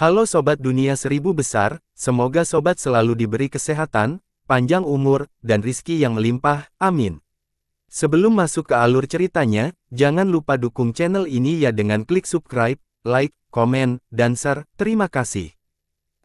Halo Sobat Dunia Seribu Besar, semoga Sobat selalu diberi kesehatan, panjang umur, dan rizki yang melimpah, amin. Sebelum masuk ke alur ceritanya, jangan lupa dukung channel ini ya dengan klik subscribe, like, komen, dan share, terima kasih.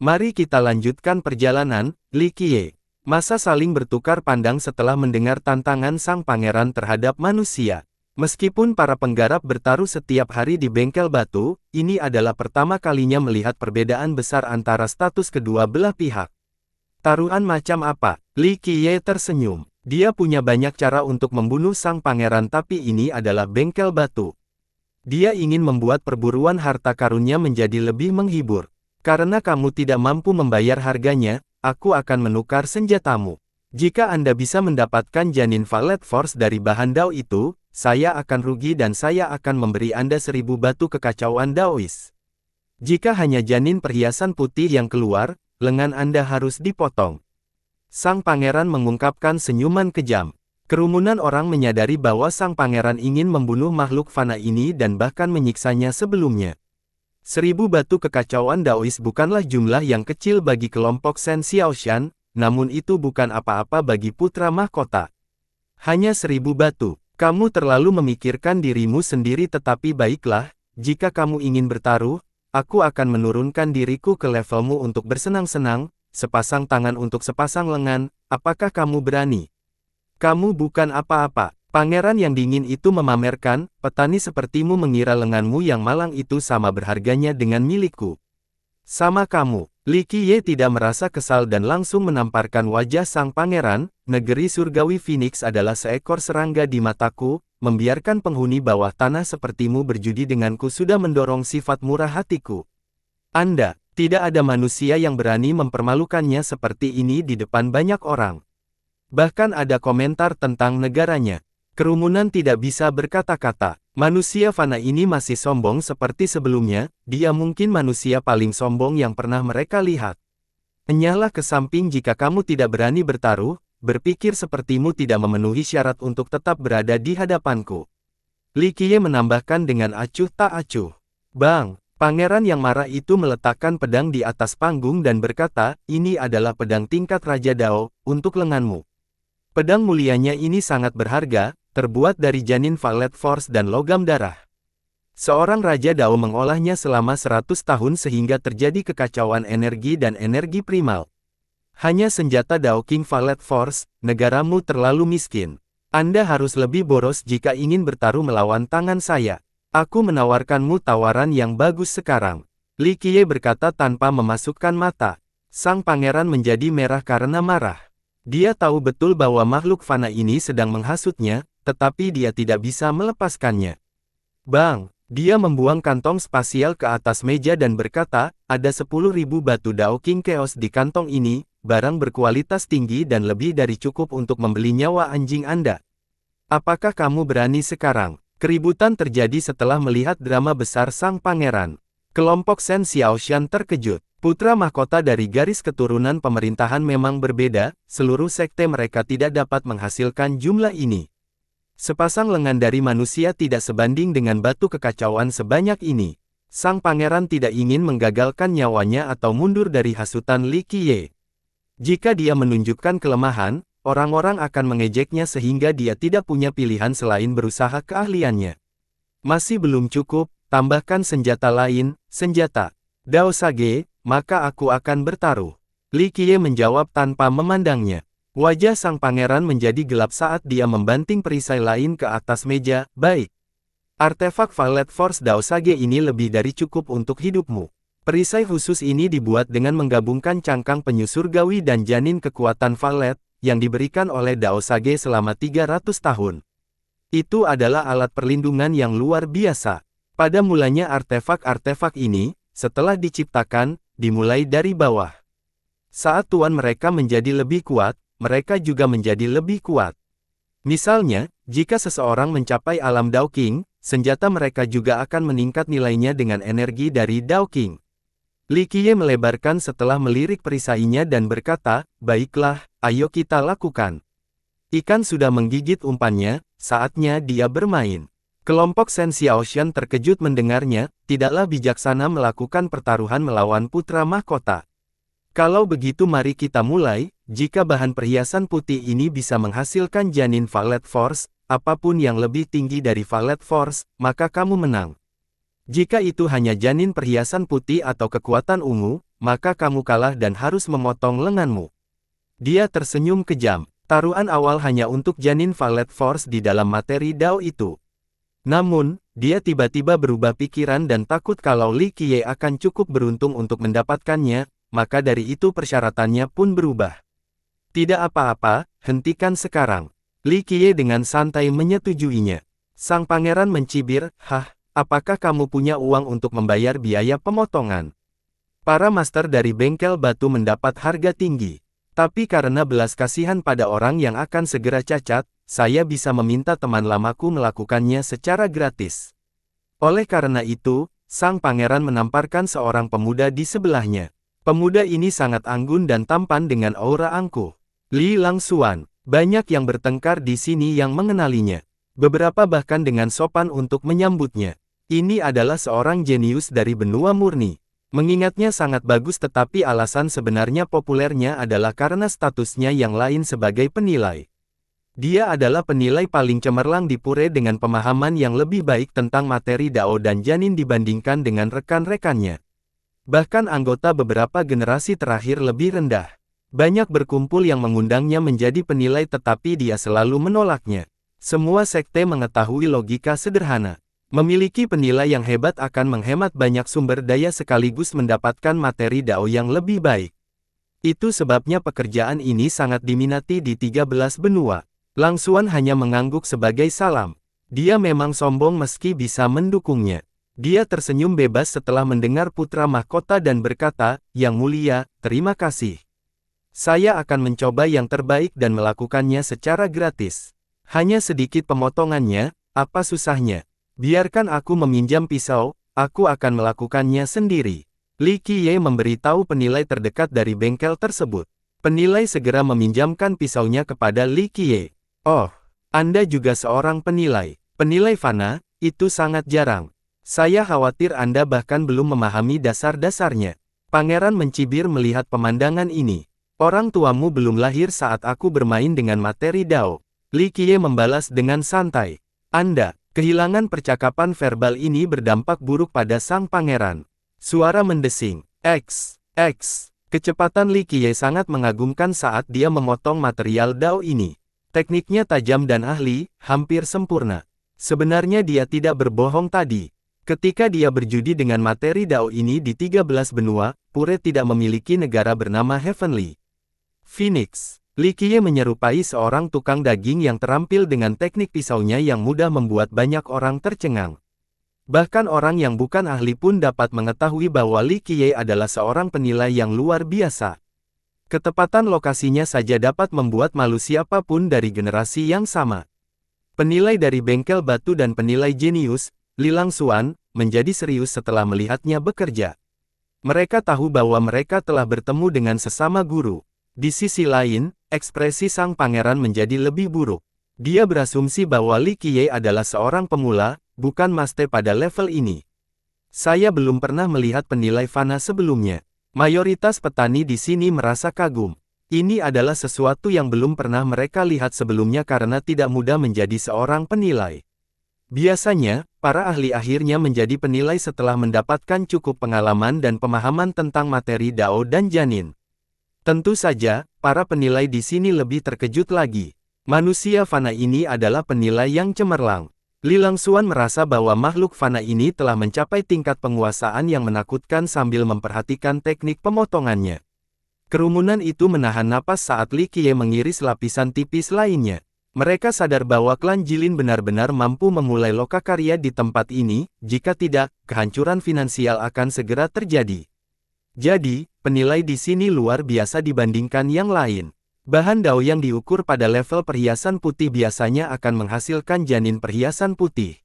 Mari kita lanjutkan perjalanan, Li Qiye. Masa saling bertukar pandang setelah mendengar tantangan sang pangeran terhadap manusia. Meskipun para penggarap bertaruh setiap hari di bengkel batu, ini adalah pertama kalinya melihat perbedaan besar antara status kedua belah pihak. Taruhan macam apa? Li Qiye tersenyum. Dia punya banyak cara untuk membunuh sang pangeran tapi ini adalah bengkel batu. Dia ingin membuat perburuan harta karunnya menjadi lebih menghibur. Karena kamu tidak mampu membayar harganya, aku akan menukar senjatamu. Jika Anda bisa mendapatkan janin Valet Force dari bahan Dao itu, saya akan rugi dan saya akan memberi Anda 1000 batu kekacauan Daois. Jika hanya janin perhiasan putih yang keluar, lengan Anda harus dipotong. Sang pangeran mengungkapkan senyuman kejam. Kerumunan orang menyadari bahwa sang pangeran ingin membunuh makhluk fana ini dan bahkan menyiksanya sebelumnya. 1000 batu kekacauan Daois bukanlah jumlah yang kecil bagi kelompok Shen Xiaoshan, namun itu bukan apa-apa bagi putra mahkota. Hanya 1000 batu. Kamu terlalu memikirkan dirimu sendiri tetapi baiklah, jika kamu ingin bertaruh, aku akan menurunkan diriku ke levelmu untuk bersenang-senang, sepasang tangan untuk sepasang lengan, apakah kamu berani? Kamu bukan apa-apa. Pangeran yang dingin itu memamerkan, petani sepertimu mengira lenganmu yang malang itu sama berharganya dengan milikku. Sama kamu. Li Qiye tidak merasa kesal dan langsung menamparkan wajah sang pangeran, negeri surgawi Phoenix adalah seekor serangga di mataku, membiarkan penghuni bawah tanah sepertimu berjudi denganku sudah mendorong sifat murah hatiku. Anda, tidak ada manusia yang berani mempermalukannya seperti ini di depan banyak orang. Bahkan ada komentar tentang negaranya. Kerumunan tidak bisa berkata-kata. Manusia fana ini masih sombong seperti sebelumnya, dia mungkin manusia paling sombong yang pernah mereka lihat. Enyahlah ke samping jika kamu tidak berani bertaruh, berpikir sepertimu tidak memenuhi syarat untuk tetap berada di hadapanku. Li Qiye menambahkan dengan acuh tak acuh. Bang, pangeran yang marah itu meletakkan pedang di atas panggung dan berkata, ini adalah pedang tingkat Raja Dao, untuk lenganmu. Pedang mulianya ini sangat berharga, terbuat dari janin Valet Force dan logam darah. Seorang Raja Dao mengolahnya selama 100 tahun sehingga terjadi kekacauan energi dan energi primal. Hanya senjata Dao King Valet Force, negaramu terlalu miskin. Anda harus lebih boros jika ingin bertaruh melawan tangan saya. Aku menawarkanmu tawaran yang bagus sekarang. Li Qiye berkata tanpa memasukkan mata. Sang pangeran menjadi merah karena marah. Dia tahu betul bahwa makhluk fana ini sedang menghasutnya, tetapi dia tidak bisa melepaskannya. Bang, dia membuang kantong spasial ke atas meja dan berkata, ada 10.000 batu Dao King Chaos di kantong ini, barang berkualitas tinggi dan lebih dari cukup untuk membeli nyawa anjing Anda. Apakah kamu berani sekarang? Keributan terjadi setelah melihat drama besar sang pangeran. Kelompok Shen Xiaoshan terkejut. Putra mahkota dari garis keturunan pemerintahan memang berbeda, seluruh sekte mereka tidak dapat menghasilkan jumlah ini. Sepasang lengan dari manusia tidak sebanding dengan batu kekacauan sebanyak ini. Sang pangeran tidak ingin menggagalkan nyawanya atau mundur dari hasutan Li Qiye. Jika dia menunjukkan kelemahan, orang-orang akan mengejeknya sehingga dia tidak punya pilihan selain berusaha keahliannya. Masih belum cukup, tambahkan senjata lain, senjata Dao Sage, maka aku akan bertaruh. Li Qiye menjawab tanpa memandangnya. Wajah sang pangeran menjadi gelap saat dia membanting perisai lain ke atas meja. Baik. Artefak Valet Force Dao Sage ini lebih dari cukup untuk hidupmu. Perisai khusus ini dibuat dengan menggabungkan cangkang penyu surgawi dan janin kekuatan Valet, yang diberikan oleh Dao Sage selama 300 tahun. Itu adalah alat perlindungan yang luar biasa. Pada mulanya artefak-artefak ini, setelah diciptakan, dimulai dari bawah. Saat tuan mereka menjadi lebih kuat, mereka juga menjadi lebih kuat. Misalnya, jika seseorang mencapai alam Dao King, senjata mereka juga akan meningkat nilainya dengan energi dari Dao King. Li Qiye melebarkan setelah melirik perisainya dan berkata, baiklah, ayo kita lakukan. Ikan sudah menggigit umpannya, saatnya dia bermain. Kelompok Shen Xiaoshan terkejut mendengarnya, tidaklah bijaksana melakukan pertaruhan melawan putra mahkota. Kalau begitu mari kita mulai, jika bahan perhiasan putih ini bisa menghasilkan janin Violet Force, apapun yang lebih tinggi dari Violet Force, maka kamu menang. Jika itu hanya janin perhiasan putih atau kekuatan ungu, maka kamu kalah dan harus memotong lenganmu. Dia tersenyum kejam. Taruhan awal hanya untuk janin Violet Force di dalam materi Dao itu. Namun, dia tiba-tiba berubah pikiran dan takut kalau Li Qiye akan cukup beruntung untuk mendapatkannya, maka dari itu persyaratannya pun berubah. Tidak apa-apa, hentikan sekarang. Li Qiye dengan santai menyetujuinya. Sang pangeran mencibir, "Hah, apakah kamu punya uang untuk membayar biaya pemotongan?" Para master dari bengkel batu mendapat harga tinggi. Tapi karena belas kasihan pada orang yang akan segera cacat, saya bisa meminta teman lamaku melakukannya secara gratis. Oleh karena itu, sang pangeran menamparkan seorang pemuda di sebelahnya. Pemuda ini sangat anggun dan tampan dengan aura angkuh. Li Langsuan. Banyak yang bertengkar di sini yang mengenalinya. Beberapa bahkan dengan sopan untuk menyambutnya. Ini adalah seorang jenius dari benua murni. Mengingatnya sangat bagus tetapi alasan sebenarnya populernya adalah karena statusnya yang lain sebagai penilai. Dia adalah penilai paling cemerlang di Pure dengan pemahaman yang lebih baik tentang materi Dao dan janin dibandingkan dengan rekan-rekannya. Bahkan anggota beberapa generasi terakhir lebih rendah. Banyak berkumpul yang mengundangnya menjadi penilai tetapi dia selalu menolaknya. Semua sekte mengetahui logika sederhana. Memiliki penilai yang hebat akan menghemat banyak sumber daya sekaligus mendapatkan materi Dao yang lebih baik. Itu sebabnya pekerjaan ini sangat diminati di 13 benua. Langsuan hanya mengangguk sebagai salam. Dia memang sombong meski bisa mendukungnya. Dia tersenyum bebas setelah mendengar putra mahkota dan berkata, "Yang mulia, terima kasih. Saya akan mencoba yang terbaik dan melakukannya secara gratis. Hanya sedikit pemotongannya, apa susahnya? Biarkan aku meminjam pisau, aku akan melakukannya sendiri." Li Qiye memberitahu penilai terdekat dari bengkel tersebut. Penilai segera meminjamkan pisaunya kepada Li Qiye. "Oh, Anda juga seorang penilai. Penilai fana, itu sangat jarang. Saya khawatir Anda bahkan belum memahami dasar-dasarnya." Pangeran mencibir melihat pemandangan ini. "Orang tuamu belum lahir saat aku bermain dengan materi Dao." Li Qiye membalas dengan santai. "Anda." Kehilangan percakapan verbal ini berdampak buruk pada sang pangeran. Suara mendesing. X. Kecepatan Li Qiye sangat mengagumkan saat dia memotong material Dao ini. Tekniknya tajam dan ahli, hampir sempurna. Sebenarnya dia tidak berbohong tadi. Ketika dia berjudi dengan materi Dao ini di 13 benua, Pure tidak memiliki negara bernama Heavenly Phoenix. Li Qiye menyerupai seorang tukang daging yang terampil dengan teknik pisaunya yang mudah membuat banyak orang tercengang. Bahkan orang yang bukan ahli pun dapat mengetahui bahwa Li Qiye adalah seorang penilai yang luar biasa. Ketepatan lokasinya saja dapat membuat malu siapapun dari generasi yang sama. Penilai dari bengkel batu dan penilai jenius, Li Langsuan, menjadi serius setelah melihatnya bekerja. Mereka tahu bahwa mereka telah bertemu dengan sesama guru. Di sisi lain, ekspresi sang pangeran menjadi lebih buruk. Dia berasumsi bahwa Li Qiye adalah seorang pemula, bukan master pada level ini. "Saya belum pernah melihat penilai fana sebelumnya. Mayoritas petani di sini merasa kagum. Ini adalah sesuatu yang belum pernah mereka lihat sebelumnya karena tidak mudah menjadi seorang penilai. Biasanya, para ahli akhirnya menjadi penilai setelah mendapatkan cukup pengalaman dan pemahaman tentang materi Dao dan janin. Tentu saja, para penilai di sini lebih terkejut lagi. Manusia fana ini adalah penilai yang cemerlang. Li Langsuan merasa bahwa makhluk fana ini telah mencapai tingkat penguasaan yang menakutkan sambil memperhatikan teknik pemotongannya. Kerumunan itu menahan napas saat Li Qiye mengiris lapisan tipis lainnya. Mereka sadar bahwa klan Jilin benar-benar mampu memulai lokakarya di tempat ini, jika tidak, kehancuran finansial akan segera terjadi. Jadi, penilai di sini luar biasa dibandingkan yang lain. Bahan Dao yang diukur pada level perhiasan putih biasanya akan menghasilkan janin perhiasan putih.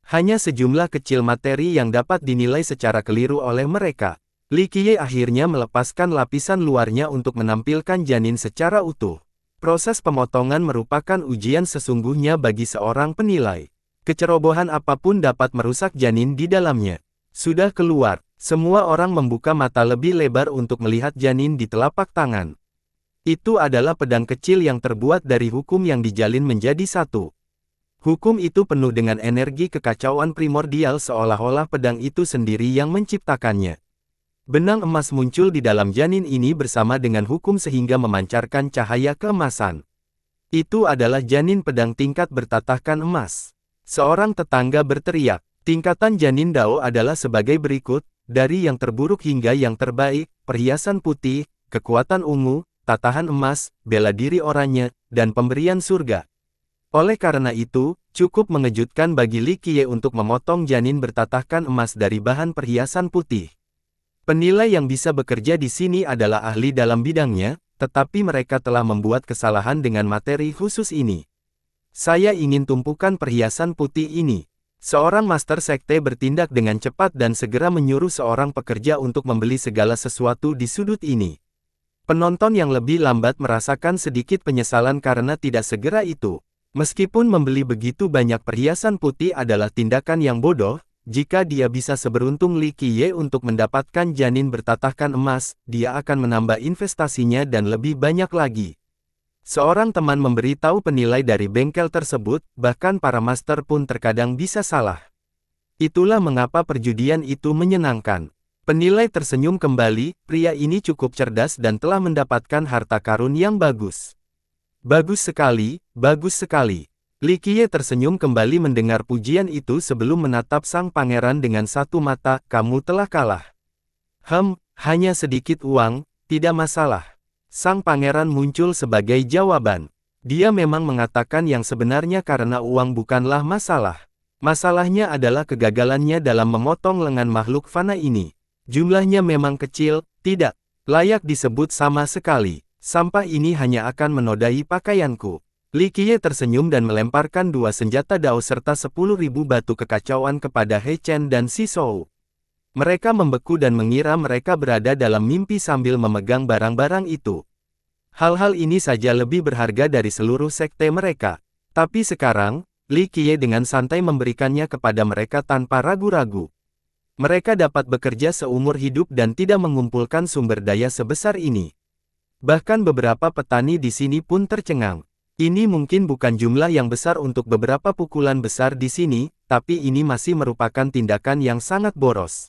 Hanya sejumlah kecil materi yang dapat dinilai secara keliru oleh mereka. Li Qiye akhirnya melepaskan lapisan luarnya untuk menampilkan janin secara utuh. Proses pemotongan merupakan ujian sesungguhnya bagi seorang penilai. Kecerobohan apapun dapat merusak janin di dalamnya. Sudah keluar, semua orang membuka mata lebih lebar untuk melihat janin di telapak tangan. Itu adalah pedang kecil yang terbuat dari hukum yang dijalin menjadi satu. Hukum itu penuh dengan energi kekacauan primordial seolah-olah pedang itu sendiri yang menciptakannya. Benang emas muncul di dalam janin ini bersama dengan hukum sehingga memancarkan cahaya keemasan. Itu adalah janin pedang tingkat bertatahkan emas. Seorang tetangga berteriak, tingkatan janin Dao adalah sebagai berikut, dari yang terburuk hingga yang terbaik, perhiasan putih, kekuatan ungu, tatahan emas, bela diri oranye, dan pemberian surga. Oleh karena itu, cukup mengejutkan bagi Li Qiye untuk memotong janin bertatahkan emas dari bahan perhiasan putih. Penilai yang bisa bekerja di sini adalah ahli dalam bidangnya, tetapi mereka telah membuat kesalahan dengan materi khusus ini. Saya ingin tumpukan perhiasan putih ini. Seorang master sekte bertindak dengan cepat dan segera menyuruh seorang pekerja untuk membeli segala sesuatu di sudut ini. Penonton yang lebih lambat merasakan sedikit penyesalan karena tidak segera itu. Meskipun membeli begitu banyak perhiasan putih adalah tindakan yang bodoh, jika dia bisa seberuntung Li Qiye untuk mendapatkan janin bertatahkan emas, dia akan menambah investasinya dan lebih banyak lagi. Seorang teman memberitahu penilai dari bengkel tersebut, bahkan para master pun terkadang bisa salah. Itulah mengapa perjudian itu menyenangkan. Penilai tersenyum kembali, pria ini cukup cerdas dan telah mendapatkan harta karun yang bagus. Bagus sekali, bagus sekali. Li Qiye tersenyum kembali mendengar pujian itu sebelum menatap sang pangeran dengan satu mata, kamu telah kalah. Hanya sedikit uang, tidak masalah. Sang pangeran muncul sebagai jawaban. Dia memang mengatakan yang sebenarnya karena uang bukanlah masalah. Masalahnya adalah kegagalannya dalam memotong lengan makhluk fana ini. Jumlahnya memang kecil, tidak layak disebut sama sekali. Sampah ini hanya akan menodai pakaianku. Li Qiye tersenyum dan melemparkan dua senjata Dao serta 10.000 batu kekacauan kepada He Chen dan Si Shou. Mereka membeku dan mengira mereka berada dalam mimpi sambil memegang barang-barang itu. Hal-hal ini saja lebih berharga dari seluruh sekte mereka. Tapi sekarang, Li Qiye dengan santai memberikannya kepada mereka tanpa ragu-ragu. Mereka dapat bekerja seumur hidup dan tidak mengumpulkan sumber daya sebesar ini. Bahkan beberapa petani di sini pun tercengang. Ini mungkin bukan jumlah yang besar untuk beberapa pukulan besar di sini, tapi ini masih merupakan tindakan yang sangat boros.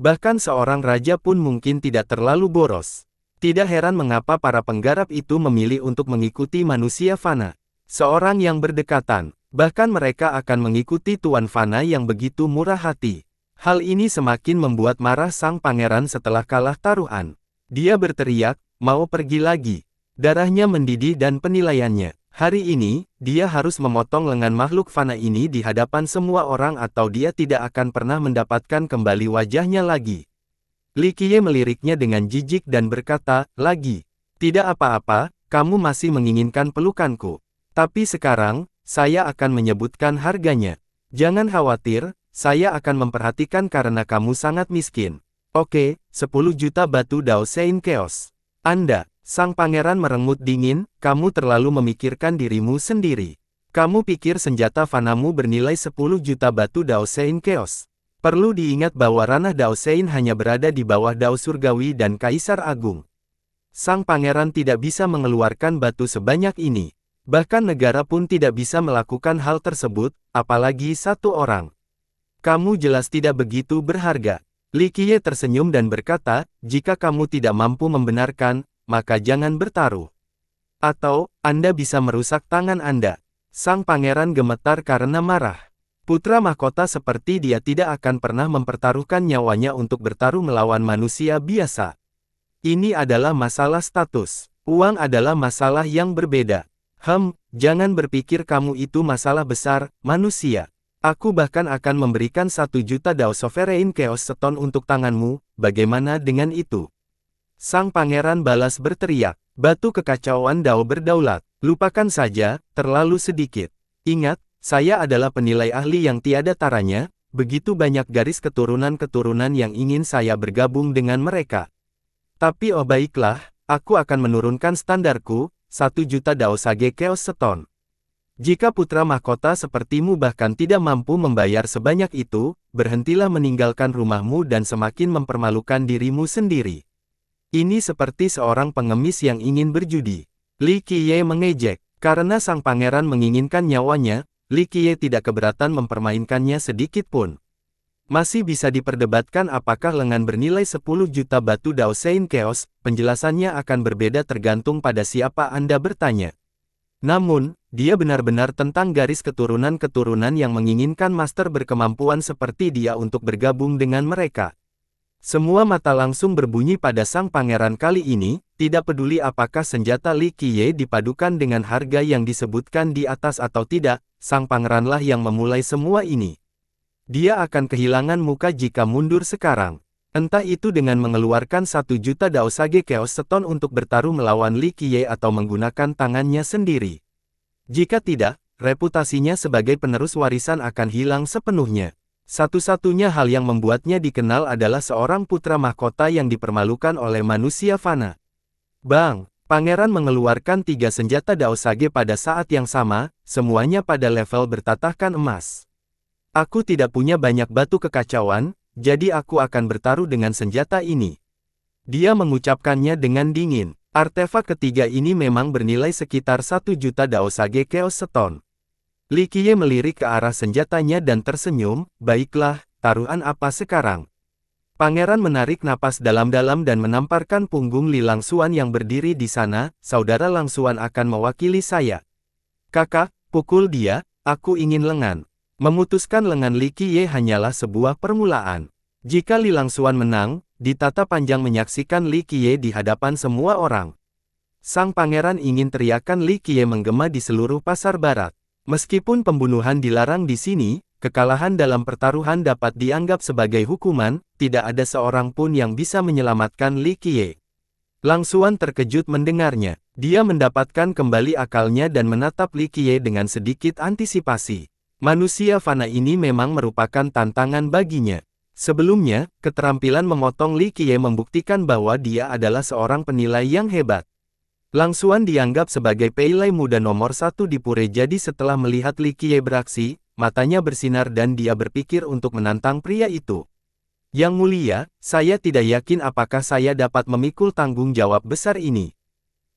Bahkan seorang raja pun mungkin tidak terlalu boros. Tidak heran mengapa para penggarap itu memilih untuk mengikuti manusia fana. Seorang yang berdekatan, bahkan mereka akan mengikuti tuan fana yang begitu murah hati. Hal ini semakin membuat marah sang pangeran setelah kalah taruhan. Dia berteriak, mau pergi lagi. Darahnya mendidih dan penilaiannya. Hari ini, dia harus memotong lengan makhluk fana ini di hadapan semua orang atau dia tidak akan pernah mendapatkan kembali wajahnya lagi. Li Qiye meliriknya dengan jijik dan berkata, lagi. Tidak apa-apa, kamu masih menginginkan pelukanku. Tapi sekarang, saya akan menyebutkan harganya. Jangan khawatir, saya akan memperhatikan karena kamu sangat miskin. Oke, 10 juta batu Dao Sein Chaos. Anda, sang pangeran merengut dingin, kamu terlalu memikirkan dirimu sendiri. Kamu pikir senjata fanamu bernilai 10 juta batu Dao Sein Chaos. Perlu diingat bahwa ranah Dao Sein hanya berada di bawah Dao Surgawi dan Kaisar Agung. Sang pangeran tidak bisa mengeluarkan batu sebanyak ini. Bahkan negara pun tidak bisa melakukan hal tersebut, apalagi satu orang. Kamu jelas tidak begitu berharga. Li Qiye tersenyum dan berkata, jika kamu tidak mampu membenarkan, maka jangan bertaruh. Atau, Anda bisa merusak tangan Anda. Sang pangeran gemetar karena marah. Putra mahkota seperti dia tidak akan pernah mempertaruhkan nyawanya untuk bertaruh melawan manusia biasa. Ini adalah masalah status. Uang adalah masalah yang berbeda. Jangan berpikir kamu itu masalah besar, manusia. Aku bahkan akan memberikan 1 juta Dao Sovereign Chaos Stone untuk tanganmu, bagaimana dengan itu? Sang pangeran balas berteriak, batu kekacauan Dao berdaulat, lupakan saja, terlalu sedikit. Ingat, saya adalah penilai ahli yang tiada taranya, begitu banyak garis keturunan-keturunan yang ingin saya bergabung dengan mereka. Tapi oh baiklah, aku akan menurunkan standarku, 1 juta Dao Sage Chaos Stone. Jika putra mahkota sepertimu bahkan tidak mampu membayar sebanyak itu, berhentilah meninggalkan rumahmu dan semakin mempermalukan dirimu sendiri. Ini seperti seorang pengemis yang ingin berjudi. Li Qiye mengejek. Karena sang pangeran menginginkan nyawanya, Li Qiye tidak keberatan mempermainkannya sedikit pun. Masih bisa diperdebatkan apakah lengan bernilai 10 juta batu Dao Sein Chaos, penjelasannya akan berbeda tergantung pada siapa Anda bertanya. Namun, dia benar-benar tentang garis keturunan-keturunan yang menginginkan master berkemampuan seperti dia untuk bergabung dengan mereka. Semua mata langsung berbunyi pada sang pangeran kali ini, tidak peduli apakah senjata Li Qiye dipadukan dengan harga yang disebutkan di atas atau tidak, sang pangeranlah yang memulai semua ini. Dia akan kehilangan muka jika mundur sekarang. Entah itu dengan mengeluarkan 1 juta Dao Sage Chaos Stone untuk bertaruh melawan Li Qiye atau menggunakan tangannya sendiri. Jika tidak, reputasinya sebagai penerus warisan akan hilang sepenuhnya. Satu-satunya hal yang membuatnya dikenal adalah seorang putra mahkota yang dipermalukan oleh manusia fana. Bang! Pangeran mengeluarkan 3 senjata Dao Sage pada saat yang sama, semuanya pada level bertatahkan emas. Aku tidak punya banyak batu kekacauan, jadi aku akan bertaruh dengan senjata ini. Dia mengucapkannya dengan dingin. Artefak ketiga ini memang bernilai sekitar 1 juta Dao Sage Chaos Stone. Li Qiye melirik ke arah senjatanya dan tersenyum, baiklah, taruhan apa sekarang? Pangeran menarik napas dalam-dalam dan menamparkan punggung Li Langsuan yang berdiri di sana, saudara Langsuan akan mewakili saya. Kakak, pukul dia, aku ingin lengan. Memutuskan lengan Li Qiye hanyalah sebuah permulaan. Jika Li Langsuan menang, ditata panjang menyaksikan Li Qiye di hadapan semua orang. Sang pangeran ingin teriakan Li Qiye menggema di seluruh pasar barat. Meskipun pembunuhan dilarang di sini, kekalahan dalam pertaruhan dapat dianggap sebagai hukuman, tidak ada seorang pun yang bisa menyelamatkan Li Qiye. Langsuan terkejut mendengarnya. Dia mendapatkan kembali akalnya dan menatap Li Qiye dengan sedikit antisipasi. Manusia fana ini memang merupakan tantangan baginya. Sebelumnya, keterampilan memotong Li Qiye membuktikan bahwa dia adalah seorang penilai yang hebat. Langsuan dianggap sebagai penilai muda nomor 1 di Pure, jadi setelah melihat Li Qiye beraksi, matanya bersinar dan dia berpikir untuk menantang pria itu. Yang mulia, saya tidak yakin apakah saya dapat memikul tanggung jawab besar ini.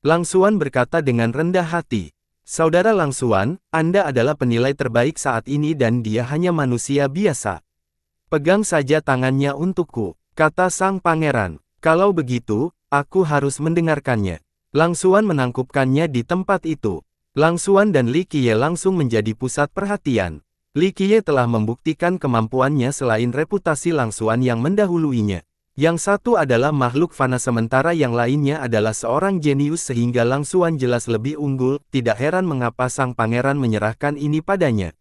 Langsuan berkata dengan rendah hati. Saudara Langsuan, Anda adalah penilai terbaik saat ini dan dia hanya manusia biasa. Pegang saja tangannya untukku, kata sang pangeran. Kalau begitu, aku harus mendengarkannya. Langsuan menangkupkannya di tempat itu. Langsuan dan Li Qiye langsung menjadi pusat perhatian. Li Qiye telah membuktikan kemampuannya selain reputasi Langsuan yang mendahuluinya. Yang satu adalah makhluk fana sementara yang lainnya adalah seorang jenius sehingga Langsuan jelas lebih unggul, tidak heran mengapa sang pangeran menyerahkan ini padanya.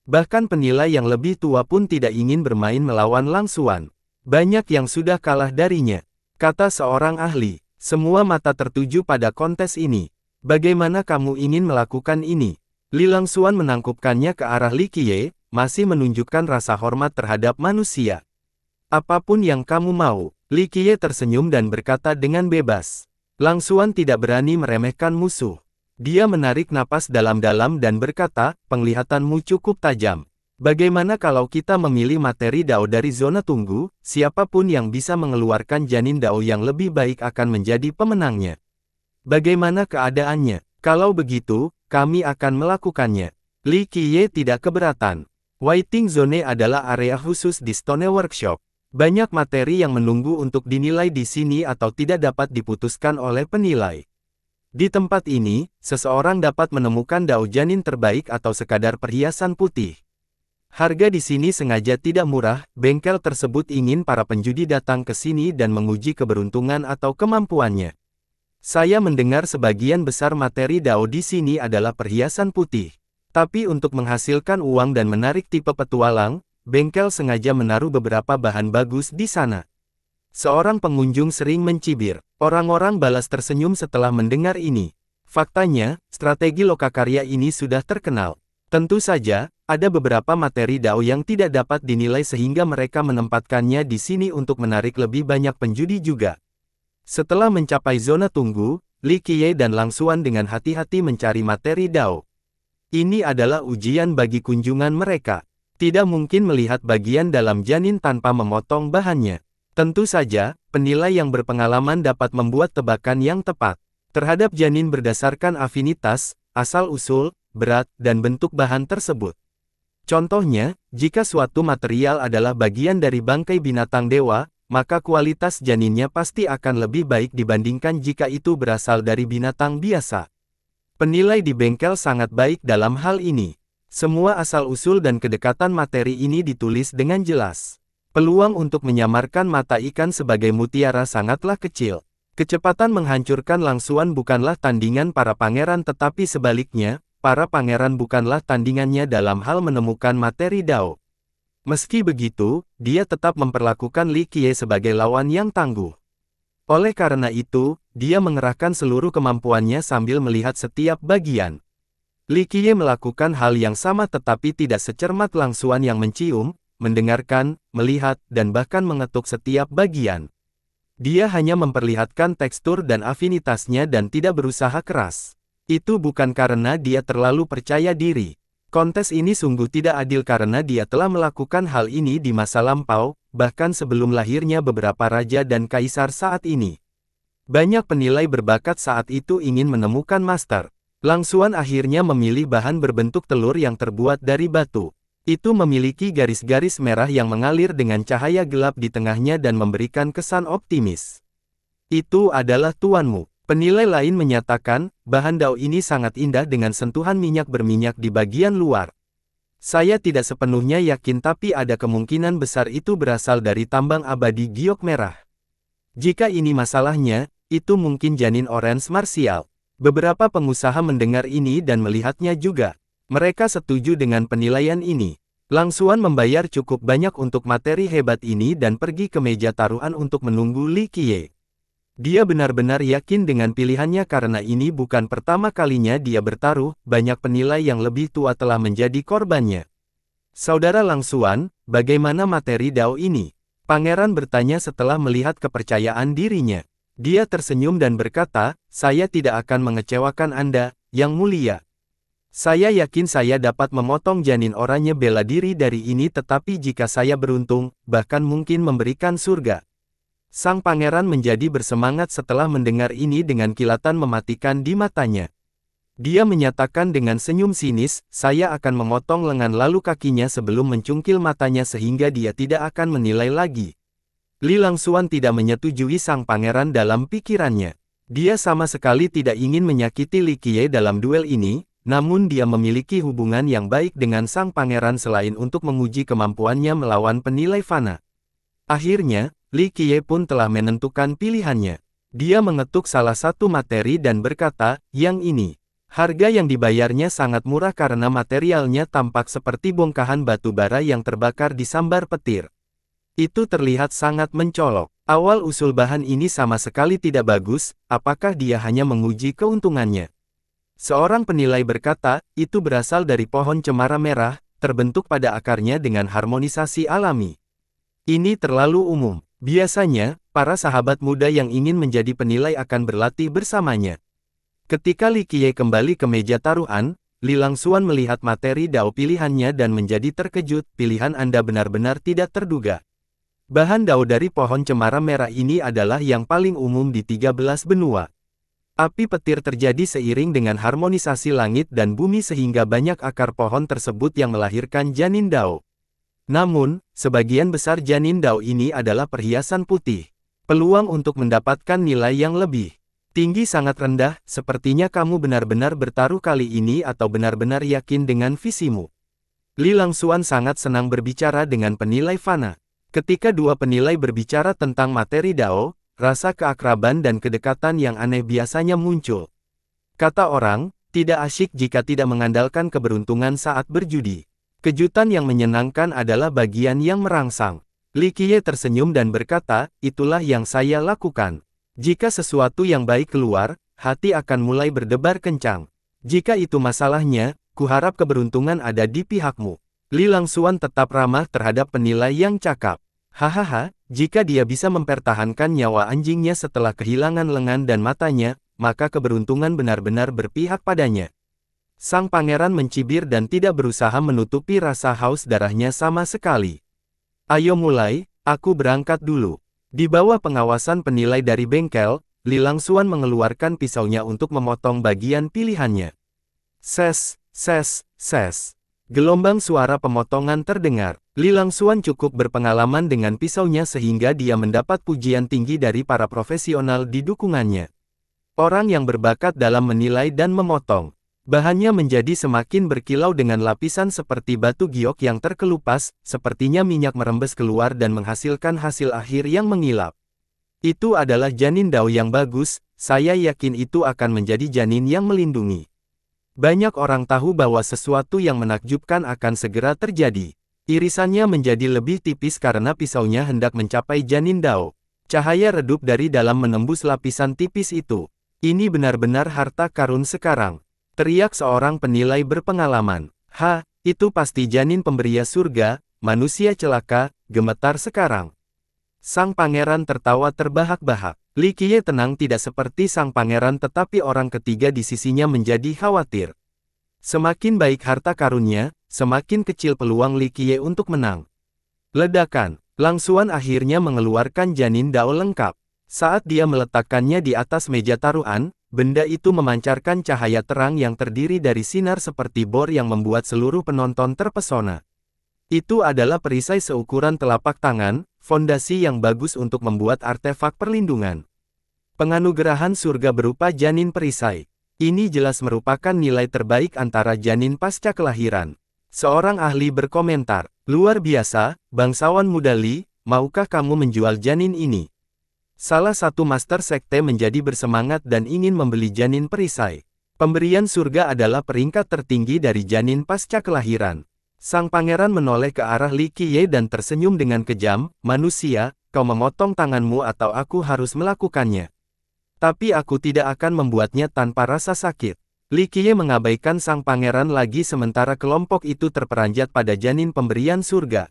Bahkan penilai yang lebih tua pun tidak ingin bermain melawan Langsuan. Banyak yang sudah kalah darinya, kata seorang ahli. Semua mata tertuju pada kontes ini. Bagaimana kamu ingin melakukan ini? Li Langsuan menangkupkannya ke arah Li Qiye, masih menunjukkan rasa hormat terhadap manusia. Apapun yang kamu mau, Li Qiye tersenyum dan berkata dengan bebas. Langsuan tidak berani meremehkan musuh. Dia menarik napas dalam-dalam dan berkata, penglihatanmu cukup tajam. Bagaimana kalau kita memilih materi Dao dari zona tunggu, siapapun yang bisa mengeluarkan janin Dao yang lebih baik akan menjadi pemenangnya. Bagaimana keadaannya? Kalau begitu, kami akan melakukannya. Li Qiye tidak keberatan. Waiting Zone adalah area khusus di Stone Workshop. Banyak materi yang menunggu untuk dinilai di sini atau tidak dapat diputuskan oleh penilai. Di tempat ini, seseorang dapat menemukan Dao janin terbaik atau sekadar perhiasan putih. Harga di sini sengaja tidak murah, bengkel tersebut ingin para penjudi datang ke sini dan menguji keberuntungan atau kemampuannya. Saya mendengar sebagian besar materi Dao di sini adalah perhiasan putih. Tapi untuk menghasilkan uang dan menarik tipe petualang, bengkel sengaja menaruh beberapa bahan bagus di sana. Seorang pengunjung sering mencibir. Orang-orang balas tersenyum setelah mendengar ini. Faktanya, strategi lokakarya ini sudah terkenal. Tentu saja, ada beberapa materi Dao yang tidak dapat dinilai sehingga mereka menempatkannya di sini untuk menarik lebih banyak penjudi juga. Setelah mencapai zona tunggu, Li Qiye dan Langsuan dengan hati-hati mencari materi Dao. Ini adalah ujian bagi kunjungan mereka. Tidak mungkin melihat bagian dalam janin tanpa memotong bahannya. Tentu saja, penilai yang berpengalaman dapat membuat tebakan yang tepat terhadap janin berdasarkan afinitas, asal-usul, berat, dan bentuk bahan tersebut. Contohnya, jika suatu material adalah bagian dari bangkai binatang dewa, maka kualitas janinnya pasti akan lebih baik dibandingkan jika itu berasal dari binatang biasa. Penilai di bengkel sangat baik dalam hal ini. Semua asal-usul dan kedekatan materi ini ditulis dengan jelas. Peluang untuk menyamarkan mata ikan sebagai mutiara sangatlah kecil. Kecepatan menghancurkan langsuan bukanlah tandingan para pangeran, tetapi sebaliknya, para pangeran bukanlah tandingannya dalam hal menemukan materi Dao. Meski begitu, dia tetap memperlakukan Li Qiye sebagai lawan yang tangguh. Oleh karena itu, dia mengerahkan seluruh kemampuannya sambil melihat setiap bagian. Li Qiye melakukan hal yang sama tetapi tidak secermat langsuan yang mencium, mendengarkan, melihat, dan bahkan mengetuk setiap bagian. Dia hanya memperlihatkan tekstur dan afinitasnya dan tidak berusaha keras. Itu bukan karena dia terlalu percaya diri. Kontes ini sungguh tidak adil karena dia telah melakukan hal ini di masa lampau, bahkan sebelum lahirnya beberapa raja dan kaisar saat ini. Banyak penilai berbakat saat itu ingin menemukan master. Langsuan akhirnya memilih bahan berbentuk telur yang terbuat dari batu. Itu memiliki garis-garis merah yang mengalir dengan cahaya gelap di tengahnya dan memberikan kesan optimis. Itu adalah tuanmu. Penilai lain menyatakan, bahan Dao ini sangat indah dengan sentuhan minyak berminyak di bagian luar. Saya tidak sepenuhnya yakin tapi ada kemungkinan besar itu berasal dari tambang abadi giok merah. Jika ini masalahnya, itu mungkin janin orange martial. Beberapa pengusaha mendengar ini dan melihatnya juga. Mereka setuju dengan penilaian ini. Langsuan membayar cukup banyak untuk materi hebat ini dan pergi ke meja taruhan untuk menunggu Li Qiye. Dia benar-benar yakin dengan pilihannya karena ini bukan pertama kalinya dia bertaruh, banyak penilai yang lebih tua telah menjadi korbannya. Saudara Langsuan, bagaimana materi Dao ini? Pangeran bertanya setelah melihat kepercayaan dirinya. Dia tersenyum dan berkata, saya tidak akan mengecewakan Anda, Yang Mulia. Saya yakin saya dapat memotong janin oranye bela diri dari ini tetapi jika saya beruntung, bahkan mungkin memberikan surga. Sang pangeran menjadi bersemangat setelah mendengar ini dengan kilatan mematikan di matanya. Dia menyatakan dengan senyum sinis, saya akan memotong lengan lalu kakinya sebelum mencungkil matanya sehingga dia tidak akan menilai lagi. Li Langsuan tidak menyetujui sang pangeran dalam pikirannya. Dia sama sekali tidak ingin menyakiti Li Qiye dalam duel ini. Namun dia memiliki hubungan yang baik dengan sang pangeran selain untuk menguji kemampuannya melawan penilai fana. Akhirnya, Li Qiye pun telah menentukan pilihannya. Dia mengetuk salah satu materi dan berkata, yang ini. Harga yang dibayarnya sangat murah karena materialnya tampak seperti bongkahan batu bara yang terbakar di sambar petir. Itu terlihat sangat mencolok. Awal usul bahan ini sama sekali tidak bagus, apakah dia hanya menguji keuntungannya? Seorang penilai berkata, itu berasal dari pohon cemara merah, terbentuk pada akarnya dengan harmonisasi alami. Ini terlalu umum. Biasanya, para sahabat muda yang ingin menjadi penilai akan berlatih bersamanya. Ketika Li Qiye kembali ke meja taruhan, Li Langsuan melihat materi Dao pilihannya dan menjadi terkejut, pilihan Anda benar-benar tidak terduga. Bahan Dao dari pohon cemara merah ini adalah yang paling umum di 13 benua. Api petir terjadi seiring dengan harmonisasi langit dan bumi sehingga banyak akar pohon tersebut yang melahirkan janin Dao. Namun, sebagian besar janin Dao ini adalah perhiasan putih. Peluang untuk mendapatkan nilai yang lebih tinggi sangat rendah, sepertinya kamu benar-benar bertaruh kali ini atau benar-benar yakin dengan visimu. Li Langsuan sangat senang berbicara dengan penilai fana. Ketika dua penilai berbicara tentang materi Dao, rasa keakraban dan kedekatan yang aneh biasanya muncul. Kata orang, tidak asyik jika tidak mengandalkan keberuntungan saat berjudi. Kejutan yang menyenangkan adalah bagian yang merangsang. Li Qiye tersenyum dan berkata, itulah yang saya lakukan. Jika sesuatu yang baik keluar, hati akan mulai berdebar kencang. Jika itu masalahnya, kuharap keberuntungan ada di pihakmu. Li Langsuan tetap ramah terhadap penilai yang cakap. Hahaha, jika dia bisa mempertahankan nyawa anjingnya setelah kehilangan lengan dan matanya, maka keberuntungan benar-benar berpihak padanya. Sang pangeran mencibir dan tidak berusaha menutupi rasa haus darahnya sama sekali. Ayo mulai, aku berangkat dulu. Di bawah pengawasan penilai dari bengkel, Li Langsuan mengeluarkan pisaunya untuk memotong bagian pilihannya. Ses, ses, ses. Gelombang suara pemotongan terdengar. Li Langsuan cukup berpengalaman dengan pisaunya sehingga dia mendapat pujian tinggi dari para profesional di dukungannya. Orang yang berbakat dalam menilai dan memotong. Bahannya menjadi semakin berkilau dengan lapisan seperti batu giok yang terkelupas, sepertinya minyak merembes keluar dan menghasilkan hasil akhir yang mengilap. Itu adalah janin dao yang bagus, saya yakin itu akan menjadi janin yang melindungi. Banyak orang tahu bahwa sesuatu yang menakjubkan akan segera terjadi. Irisannya menjadi lebih tipis karena pisaunya hendak mencapai janin dao. Cahaya redup dari dalam menembus lapisan tipis itu. Ini benar-benar harta karun sekarang. Teriak seorang penilai berpengalaman. Ha, itu pasti janin pemberian surga, manusia celaka, gemetar sekarang. Sang pangeran tertawa terbahak-bahak. Li Qiye tenang tidak seperti sang pangeran tetapi orang ketiga di sisinya menjadi khawatir. Semakin baik harta karunnya, semakin kecil peluang Li Qiye untuk menang. Ledakan, Langsuan akhirnya mengeluarkan janin dao lengkap. Saat dia meletakkannya di atas meja taruhan, benda itu memancarkan cahaya terang yang terdiri dari sinar seperti bor yang membuat seluruh penonton terpesona. Itu adalah perisai seukuran telapak tangan, fondasi yang bagus untuk membuat artefak perlindungan. Penganugerahan surga berupa janin perisai. Ini jelas merupakan nilai terbaik antara janin pasca kelahiran. Seorang ahli berkomentar, luar biasa, bangsawan muda Li, maukah kamu menjual janin ini? Salah satu master sekte menjadi bersemangat dan ingin membeli janin perisai. Pemberian surga adalah peringkat tertinggi dari janin pasca kelahiran. Sang pangeran menoleh ke arah Li Qiye dan tersenyum dengan kejam, manusia, kau memotong tanganmu atau aku harus melakukannya. Tapi aku tidak akan membuatnya tanpa rasa sakit. Li Qiye mengabaikan sang pangeran lagi sementara kelompok itu terperanjat pada janin pemberian surga.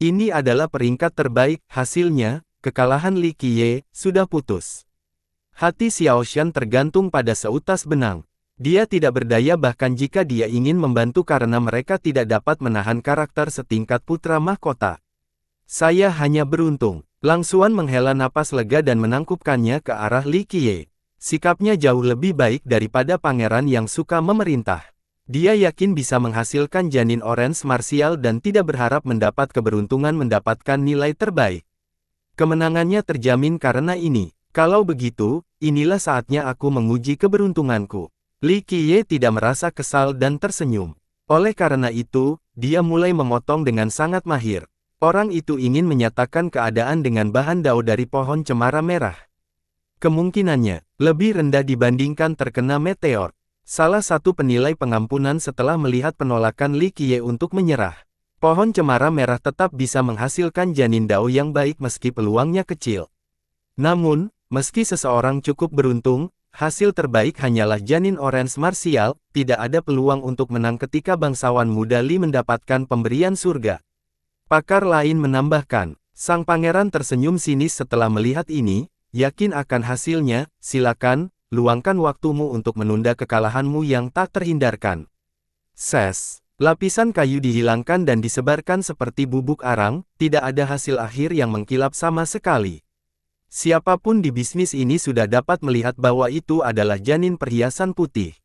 Ini adalah peringkat terbaik, hasilnya, kekalahan Li Qiye sudah putus. Hati Xiaoshan tergantung pada seutas benang. Dia tidak berdaya bahkan jika dia ingin membantu karena mereka tidak dapat menahan karakter setingkat putra mahkota. Saya hanya beruntung. Langsuan menghela napas lega dan menangkupkannya ke arah Li Qiye. Sikapnya jauh lebih baik daripada pangeran yang suka memerintah. Dia yakin bisa menghasilkan janin orange martial dan tidak berharap mendapat keberuntungan mendapatkan nilai terbaik. Kemenangannya terjamin karena ini. Kalau begitu, inilah saatnya aku menguji keberuntunganku. Li Qiye tidak merasa kesal dan tersenyum. Oleh karena itu, dia mulai memotong dengan sangat mahir. Orang itu ingin menyatakan keadaan dengan bahan dao dari pohon cemara merah. Kemungkinannya lebih rendah dibandingkan terkena meteor. Salah satu penilai pengampunan setelah melihat penolakan Li Qiye untuk menyerah. Pohon cemara merah tetap bisa menghasilkan janin dao yang baik meski peluangnya kecil. Namun, meski seseorang cukup beruntung, hasil terbaik hanyalah janin orange martial, tidak ada peluang untuk menang ketika bangsawan muda Li mendapatkan pemberian surga. Pakar lain menambahkan, sang pangeran tersenyum sinis setelah melihat ini, yakin akan hasilnya, silakan, luangkan waktumu untuk menunda kekalahanmu yang tak terhindarkan. Ses. Lapisan kayu dihilangkan dan disebarkan seperti bubuk arang, tidak ada hasil akhir yang mengkilap sama sekali. Siapapun di bisnis ini sudah dapat melihat bahwa itu adalah janin perhiasan putih.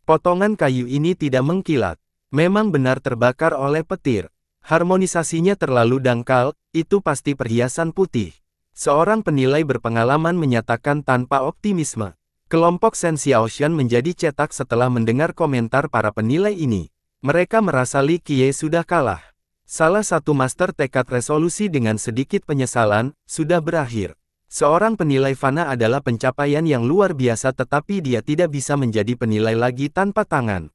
Potongan kayu ini tidak mengkilat. Memang benar terbakar oleh petir. Harmonisasinya terlalu dangkal, itu pasti perhiasan putih. Seorang penilai berpengalaman menyatakan tanpa optimisme. Kelompok Shen Xiaoshan menjadi cetak setelah mendengar komentar para penilai ini. Mereka merasa Li Qiye sudah kalah. Salah satu master tekad resolusi dengan sedikit penyesalan, sudah berakhir. Seorang penilai fana adalah pencapaian yang luar biasa tetapi dia tidak bisa menjadi penilai lagi tanpa tangan.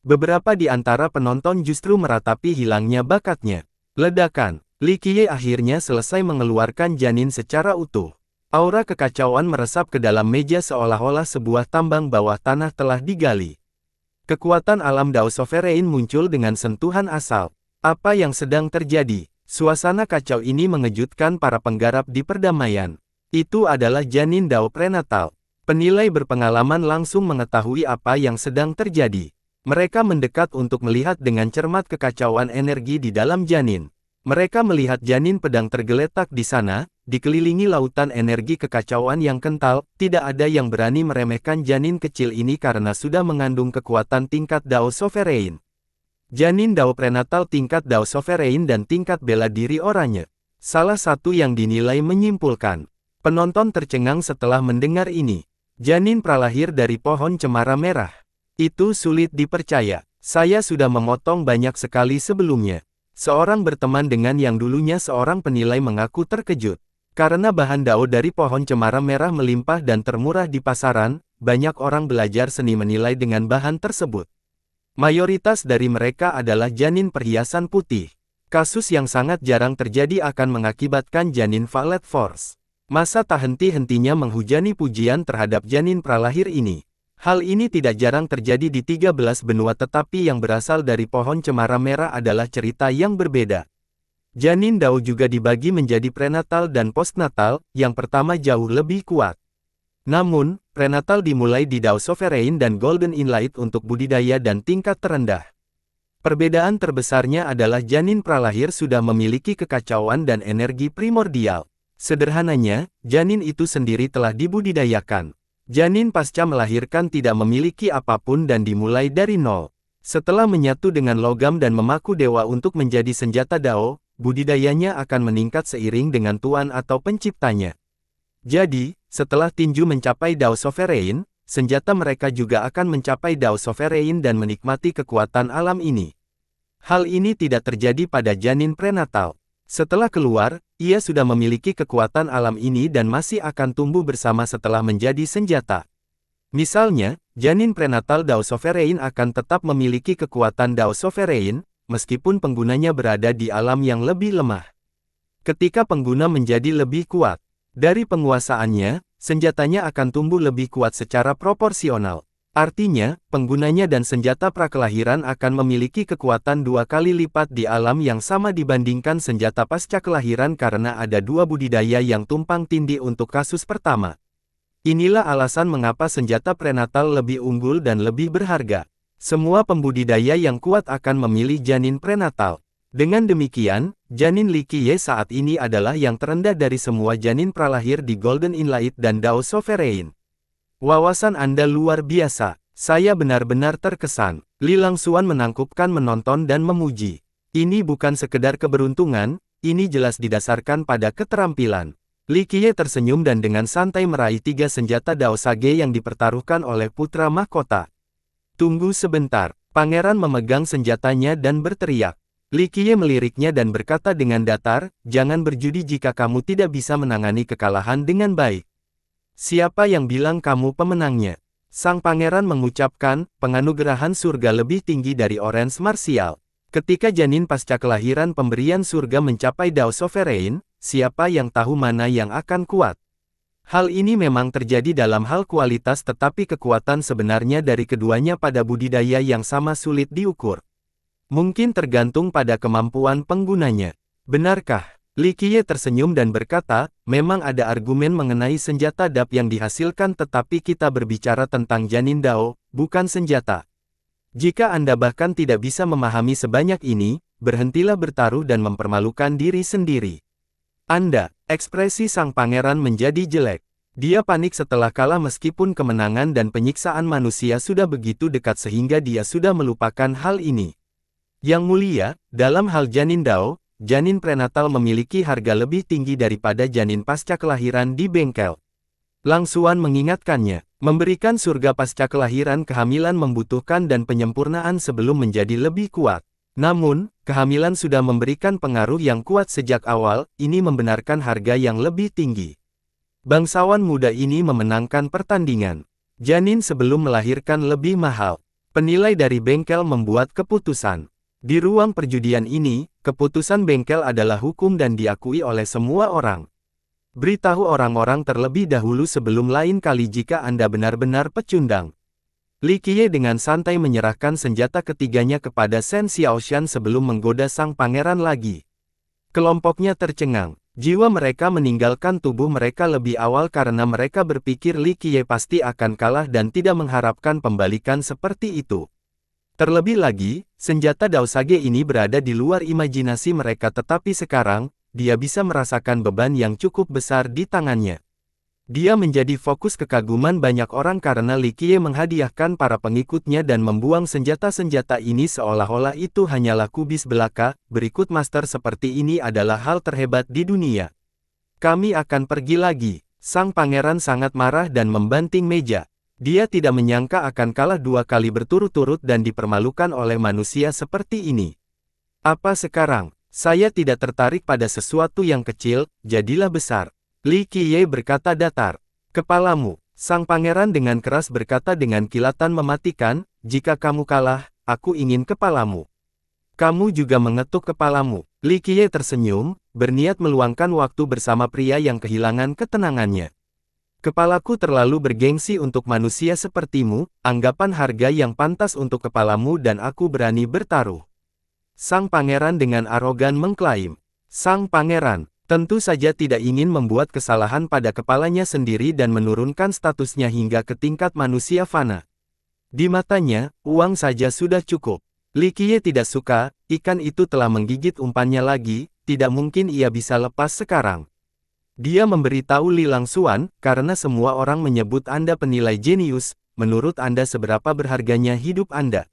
Beberapa di antara penonton justru meratapi hilangnya bakatnya. Ledakan, Li Qiye akhirnya selesai mengeluarkan janin secara utuh. Aura kekacauan meresap ke dalam meja seolah-olah sebuah tambang bawah tanah telah digali. Kekuatan alam Dao Sovereign muncul dengan sentuhan asal. Apa yang sedang terjadi? Suasana kacau ini mengejutkan para penggarap di perdamaian. Itu adalah janin Dao prenatal. Penilai berpengalaman langsung mengetahui apa yang sedang terjadi. Mereka mendekat untuk melihat dengan cermat kekacauan energi di dalam janin. Mereka melihat janin pedang tergeletak di sana, dikelilingi lautan energi kekacauan yang kental. Tidak ada yang berani meremehkan janin kecil ini karena sudah mengandung kekuatan tingkat Dao Sovereign. Janin Dao prenatal tingkat Dao Sovereign dan tingkat bela diri oranye. Salah satu yang dinilai menyimpulkan. Penonton tercengang setelah mendengar ini. Janin pralahir dari pohon cemara merah. Itu sulit dipercaya. Saya sudah memotong banyak sekali sebelumnya. Seorang berteman dengan yang dulunya seorang penilai mengaku terkejut. Karena bahan dao dari pohon cemara merah melimpah dan termurah di pasaran, banyak orang belajar seni menilai dengan bahan tersebut. Mayoritas dari mereka adalah janin perhiasan putih. Kasus yang sangat jarang terjadi akan mengakibatkan janin Violet Force. Masa tak henti-hentinya menghujani pujian terhadap janin pralahir ini. Hal ini tidak jarang terjadi di 13 benua tetapi yang berasal dari pohon cemara merah adalah cerita yang berbeda. Janin Dao juga dibagi menjadi prenatal dan postnatal, yang pertama jauh lebih kuat. Namun, prenatal dimulai di Dao Sovereign dan Golden Inlight untuk budidaya dan tingkat terendah. Perbedaan terbesarnya adalah janin pralahir sudah memiliki kekacauan dan energi primordial. Sederhananya, janin itu sendiri telah dibudidayakan. Janin pasca melahirkan tidak memiliki apapun dan dimulai dari nol. Setelah menyatu dengan logam dan memaku dewa untuk menjadi senjata Dao, budidayanya akan meningkat seiring dengan Tuan atau penciptanya. Jadi, setelah tinju mencapai Dao Sovereign, senjata mereka juga akan mencapai Dao Sovereign dan menikmati kekuatan alam ini. Hal ini tidak terjadi pada janin prenatal. Setelah keluar, ia sudah memiliki kekuatan alam ini dan masih akan tumbuh bersama setelah menjadi senjata. Misalnya, janin prenatal Dao Sovereign akan tetap memiliki kekuatan Dao Sovereign, meskipun penggunanya berada di alam yang lebih lemah. Ketika pengguna menjadi lebih kuat dari penguasaannya, senjatanya akan tumbuh lebih kuat secara proporsional. Artinya, penggunanya dan senjata prakelahiran akan memiliki kekuatan 2 kali lipat di alam yang sama dibandingkan senjata pasca kelahiran karena ada 2 budidaya yang tumpang tindih untuk kasus pertama. Inilah alasan mengapa senjata prenatal lebih unggul dan lebih berharga. Semua pembudidaya yang kuat akan memilih janin prenatal. Dengan demikian, janin Li Qiye saat ini adalah yang terendah dari semua janin pralahir di Golden Inlight dan Dao Sovereign. Wawasan Anda luar biasa. Saya benar-benar terkesan. Li Langsuan menangkupkan menonton dan memuji. Ini bukan sekedar keberuntungan, ini jelas didasarkan pada keterampilan. Li Qiye tersenyum dan dengan santai meraih 3 senjata Dao Sage yang dipertaruhkan oleh putra mahkota. Tunggu sebentar. Pangeran memegang senjatanya dan berteriak. Li Qiye meliriknya dan berkata dengan datar, jangan berjudi jika kamu tidak bisa menangani kekalahan dengan baik. Siapa yang bilang kamu pemenangnya? Sang pangeran mengucapkan, penganugerahan surga lebih tinggi dari Orange Martial. Ketika janin pasca kelahiran pemberian surga mencapai Dao Sovereign, siapa yang tahu mana yang akan kuat? Hal ini memang terjadi dalam hal kualitas tetapi kekuatan sebenarnya dari keduanya pada budidaya yang sama sulit diukur. Mungkin tergantung pada kemampuan penggunanya. Benarkah? Li Qiye tersenyum dan berkata, memang ada argumen mengenai senjata dap yang dihasilkan tetapi kita berbicara tentang janin Dao, bukan senjata. Jika Anda bahkan tidak bisa memahami sebanyak ini, berhentilah bertaruh dan mempermalukan diri sendiri. Ekspresi sang pangeran menjadi jelek. Dia panik setelah kalah meskipun kemenangan dan penyiksaan manusia sudah begitu dekat sehingga dia sudah melupakan hal ini. Yang mulia, dalam hal janin Dao, janin prenatal memiliki harga lebih tinggi daripada janin pasca kelahiran di bengkel. Langsuan mengingatkannya, memberikan surga pasca kelahiran kehamilan membutuhkan dan penyempurnaan sebelum menjadi lebih kuat. Namun, kehamilan sudah memberikan pengaruh yang kuat sejak awal, ini membenarkan harga yang lebih tinggi. Bangsawan muda ini memenangkan pertandingan. Janin sebelum melahirkan lebih mahal. Penilai dari bengkel membuat keputusan. Di ruang perjudian ini, keputusan bengkel adalah hukum dan diakui oleh semua orang. Beritahu orang-orang terlebih dahulu sebelum lain kali jika Anda benar-benar pecundang. Li Qiye dengan santai menyerahkan senjata ketiganya kepada Shen Xiaoshan sebelum menggoda sang pangeran lagi. Kelompoknya tercengang. Jiwa mereka meninggalkan tubuh mereka lebih awal karena mereka berpikir Li Qiye pasti akan kalah dan tidak mengharapkan pembalikan seperti itu. Terlebih lagi, senjata Daosage ini berada di luar imajinasi mereka tetapi sekarang, dia bisa merasakan beban yang cukup besar di tangannya. Dia menjadi fokus kekaguman banyak orang karena Li Qiye menghadiahkan para pengikutnya dan membuang senjata-senjata ini seolah-olah itu hanyalah kubis belaka, berikut master seperti ini adalah hal terhebat di dunia. Kami akan pergi lagi. Sang pangeran sangat marah dan membanting meja. Dia tidak menyangka akan kalah 2 kali berturut-turut dan dipermalukan oleh manusia seperti ini. Apa sekarang? Saya tidak tertarik pada sesuatu yang kecil, jadilah besar. Li Qiye berkata datar. Kepalamu, sang pangeran dengan keras berkata dengan kilatan mematikan, jika kamu kalah, aku ingin kepalamu. Kamu juga mengetuk kepalamu. Li Qiye tersenyum, berniat meluangkan waktu bersama pria yang kehilangan ketenangannya. Kepalaku terlalu bergengsi untuk manusia sepertimu, anggapan harga yang pantas untuk kepalamu dan aku berani bertaruh. Sang pangeran dengan arogan mengklaim. Sang pangeran tentu saja tidak ingin membuat kesalahan pada kepalanya sendiri dan menurunkan statusnya hingga ke tingkat manusia fana. Di matanya, uang saja sudah cukup. Li Qiye tidak suka, ikan itu telah menggigit umpannya lagi, tidak mungkin ia bisa lepas sekarang. Dia memberitahu Li Langsuan, karena semua orang menyebut Anda penilai jenius, menurut Anda seberapa berharganya hidup Anda?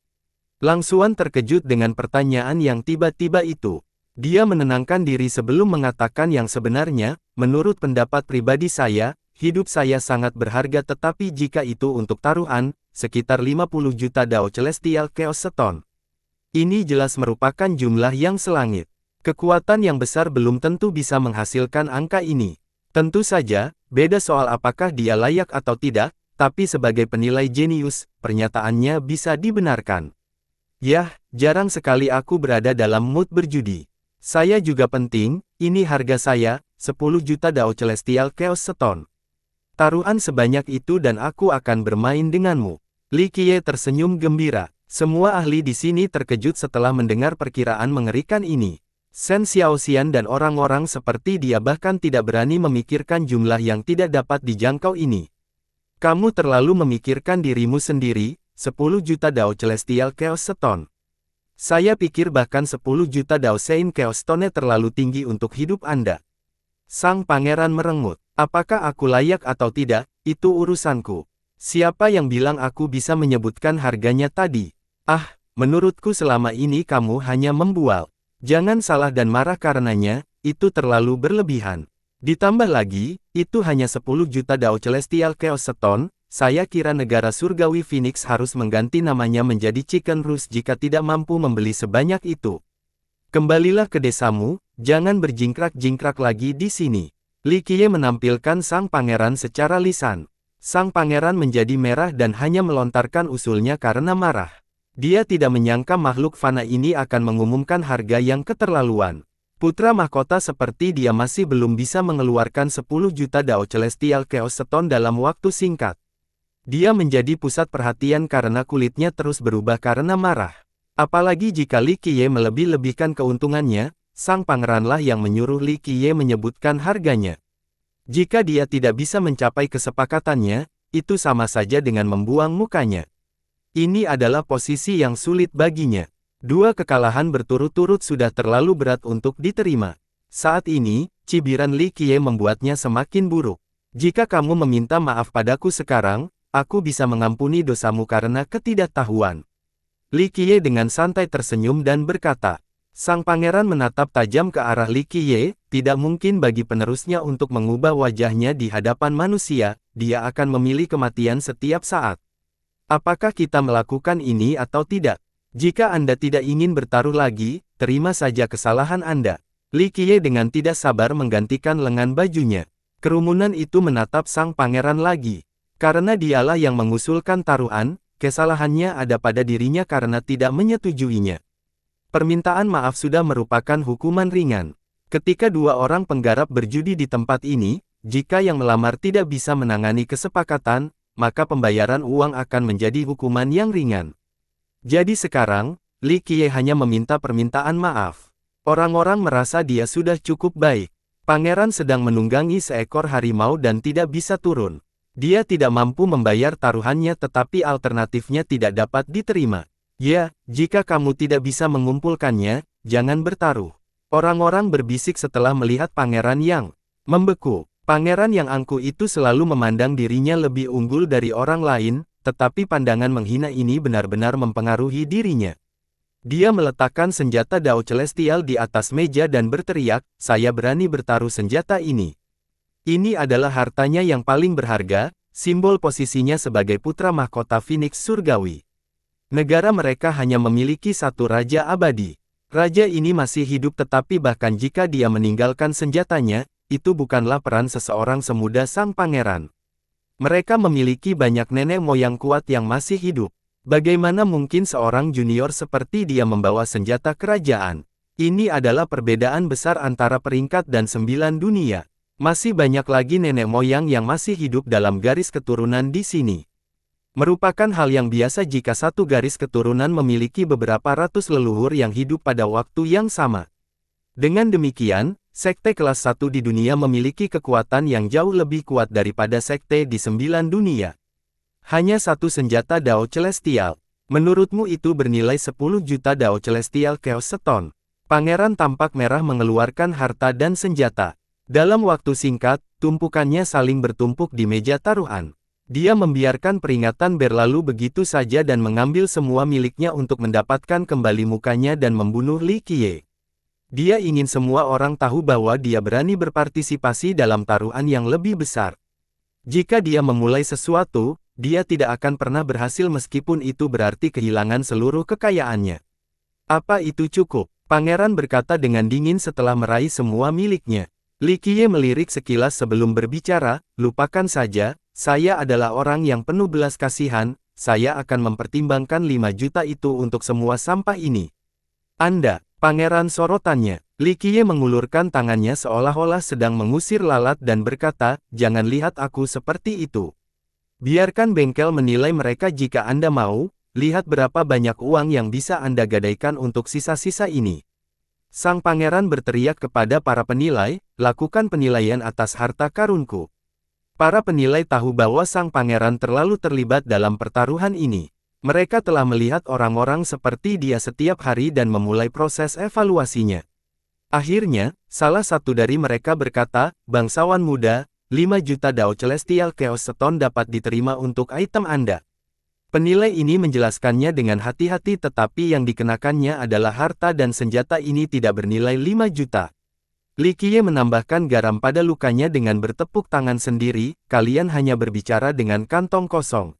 Langsuan terkejut dengan pertanyaan yang tiba-tiba itu. Dia menenangkan diri sebelum mengatakan yang sebenarnya, menurut pendapat pribadi saya, hidup saya sangat berharga tetapi jika itu untuk taruhan, sekitar 50 juta Dao Celestial Chaos Stone. Ini jelas merupakan jumlah yang selangit. Kekuatan yang besar belum tentu bisa menghasilkan angka ini. Tentu saja, beda soal apakah dia layak atau tidak, tapi sebagai penilai jenius, pernyataannya bisa dibenarkan. Yah, jarang sekali aku berada dalam mood berjudi. Saya juga penting, ini harga saya, 10 juta Dao Celestial Chaos Stone. Taruhan sebanyak itu dan aku akan bermain denganmu. Li Qiye tersenyum gembira. Semua ahli di sini terkejut setelah mendengar perkiraan mengerikan ini. Shen Xiaoxian dan orang-orang seperti dia bahkan tidak berani memikirkan jumlah yang tidak dapat dijangkau ini. Kamu terlalu memikirkan dirimu sendiri, 10 juta Dao Celestial Chaos Stone. Saya pikir bahkan 10 juta Dao Sein Chaos Stone terlalu tinggi untuk hidup Anda. Sang pangeran merengut. Apakah aku layak atau tidak, itu urusanku. Siapa yang bilang aku bisa menyebutkan harganya tadi? Ah, menurutku selama ini kamu hanya membual. Jangan salah dan marah karenanya, itu terlalu berlebihan. Ditambah lagi, itu hanya 10 juta Dao Celestial Chaos Stone. Saya kira negara surgawi Phoenix harus mengganti namanya menjadi Chicken Roost jika tidak mampu membeli sebanyak itu. Kembalilah ke desamu, jangan berjingkrak-jingkrak lagi di sini. Li Qiye menampilkan sang pangeran secara lisan. Sang pangeran menjadi merah dan hanya melontarkan usulnya karena marah. Dia tidak menyangka makhluk fana ini akan mengumumkan harga yang keterlaluan. Putra mahkota seperti dia masih belum bisa mengeluarkan 10 juta Dao Celestial Chaos Stone dalam waktu singkat. Dia menjadi pusat perhatian karena kulitnya terus berubah karena marah. Apalagi jika Li Qiye melebih-lebihkan keuntungannya, sang pangeranlah yang menyuruh Li Qiye menyebutkan harganya. Jika dia tidak bisa mencapai kesepakatannya, itu sama saja dengan membuang mukanya. Ini adalah posisi yang sulit baginya. 2 kekalahan berturut-turut sudah terlalu berat untuk diterima. Saat ini, cibiran Li Qiye membuatnya semakin buruk. Jika kamu meminta maaf padaku sekarang, aku bisa mengampuni dosamu karena ketidaktahuan. Li Qiye dengan santai tersenyum dan berkata. Sang pangeran menatap tajam ke arah Li Qiye, tidak mungkin bagi penerusnya untuk mengubah wajahnya di hadapan manusia, dia akan memilih kematian setiap saat. Apakah kita melakukan ini atau tidak? Jika Anda tidak ingin bertaruh lagi, terima saja kesalahan Anda. Li Qiye dengan tidak sabar menggantikan lengan bajunya. Kerumunan itu menatap sang pangeran lagi. Karena dialah yang mengusulkan taruhan, kesalahannya ada pada dirinya karena tidak menyetujuinya. Permintaan maaf sudah merupakan hukuman ringan. Ketika 2 orang penggarap berjudi di tempat ini, jika yang melamar tidak bisa menangani kesepakatan, maka pembayaran uang akan menjadi hukuman yang ringan. Jadi sekarang, Li Qiye hanya meminta permintaan maaf. Orang-orang merasa dia sudah cukup baik. Pangeran sedang menunggangi seekor harimau dan tidak bisa turun. Dia tidak mampu membayar taruhannya tetapi alternatifnya tidak dapat diterima. Ya, jika kamu tidak bisa mengumpulkannya, jangan bertaruh. Orang-orang berbisik setelah melihat pangeran yang membeku. Pangeran yang angkuh itu selalu memandang dirinya lebih unggul dari orang lain, tetapi pandangan menghina ini benar-benar mempengaruhi dirinya. Dia meletakkan senjata Dao Celestial di atas meja dan berteriak, "Saya berani bertaruh senjata ini. Ini adalah hartanya yang paling berharga, simbol posisinya sebagai putra mahkota Phoenix Surgawi. Negara mereka hanya memiliki satu raja abadi. Raja ini masih hidup tetapi bahkan jika dia meninggalkan senjatanya, itu bukanlah peran seseorang semuda sang pangeran. Mereka memiliki banyak nenek moyang kuat yang masih hidup. Bagaimana mungkin seorang junior seperti dia membawa senjata kerajaan? Ini adalah perbedaan besar antara peringkat dan 9 dunia. Masih banyak lagi nenek moyang yang masih hidup dalam garis keturunan di sini. Merupakan hal yang biasa jika satu garis keturunan memiliki beberapa ratus leluhur yang hidup pada waktu yang sama. Dengan demikian, sekte kelas 1 di dunia memiliki kekuatan yang jauh lebih kuat daripada sekte di 9 dunia. Hanya satu senjata Dao Celestial. Menurutmu itu bernilai 10 juta Dao Celestial Chaos Stone. Pangeran tampak merah mengeluarkan harta dan senjata. Dalam waktu singkat, tumpukannya saling bertumpuk di meja taruhan. Dia membiarkan peringatan berlalu begitu saja dan mengambil semua miliknya untuk mendapatkan kembali mukanya dan membunuh Li Qiye. Dia ingin semua orang tahu bahwa dia berani berpartisipasi dalam taruhan yang lebih besar. Jika dia memulai sesuatu, dia tidak akan pernah berhasil meskipun itu berarti kehilangan seluruh kekayaannya. Apa itu cukup? Pangeran berkata dengan dingin setelah meraih semua miliknya. Li Qiye melirik sekilas sebelum berbicara, "Lupakan saja, saya adalah orang yang penuh belas kasihan, saya akan mempertimbangkan 5 juta itu untuk semua sampah ini." "Anda," pangeran sorotannya. Li Qiye mengulurkan tangannya seolah-olah sedang mengusir lalat dan berkata, "Jangan lihat aku seperti itu. Biarkan bengkel menilai mereka jika Anda mau, lihat berapa banyak uang yang bisa Anda gadaikan untuk sisa-sisa ini." Sang pangeran berteriak kepada para penilai, "Lakukan penilaian atas harta karunku." Para penilai tahu bahwa sang pangeran terlalu terlibat dalam pertaruhan ini. Mereka telah melihat orang-orang seperti dia setiap hari dan memulai proses evaluasinya. Akhirnya, salah satu dari mereka berkata, "Bangsawan muda, 5 juta Dao Celestial Chaos Stone dapat diterima untuk item Anda." Penilai ini menjelaskannya dengan hati-hati tetapi yang dikenakannya adalah harta dan senjata ini tidak bernilai 5 juta. Li Qiye menambahkan garam pada lukanya dengan bertepuk tangan sendiri, "Kalian hanya berbicara dengan kantong kosong.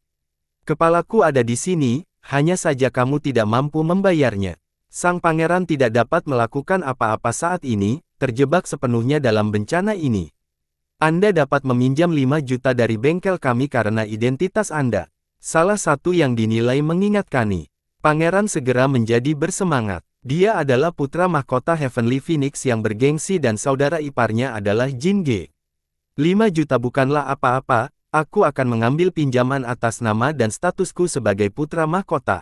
Kepalaku ada di sini, hanya saja kamu tidak mampu membayarnya." Sang pangeran tidak dapat melakukan apa-apa saat ini, terjebak sepenuhnya dalam bencana ini. "Anda dapat meminjam 5 juta dari bengkel kami karena identitas Anda." Salah satu yang dinilai mengingatkani. Pangeran segera menjadi bersemangat. Dia adalah putra mahkota Heavenly Phoenix yang bergengsi dan saudara iparnya adalah Jin Ge. 5 juta bukanlah apa-apa, aku akan mengambil pinjaman atas nama dan statusku sebagai putra mahkota.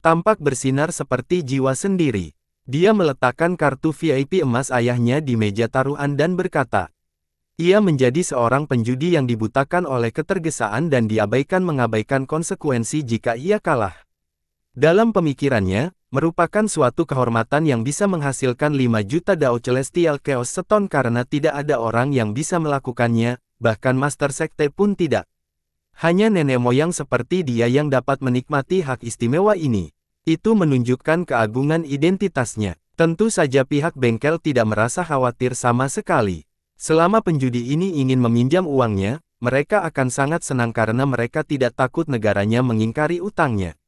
Tampak bersinar seperti jiwa sendiri. Dia meletakkan kartu VIP emas ayahnya di meja taruhan dan berkata, ia menjadi seorang penjudi yang dibutakan oleh ketergesaan dan mengabaikan konsekuensi jika ia kalah. Dalam pemikirannya, merupakan suatu kehormatan yang bisa menghasilkan 5 juta Dao Celestial Chaos Stone karena tidak ada orang yang bisa melakukannya, bahkan Master Sekte pun tidak. Hanya nenek moyang seperti dia yang dapat menikmati hak istimewa ini. Itu menunjukkan keagungan identitasnya. Tentu saja pihak bengkel tidak merasa khawatir sama sekali. Selama penjudi ini ingin meminjam uangnya, mereka akan sangat senang karena mereka tidak takut negaranya mengingkari utangnya.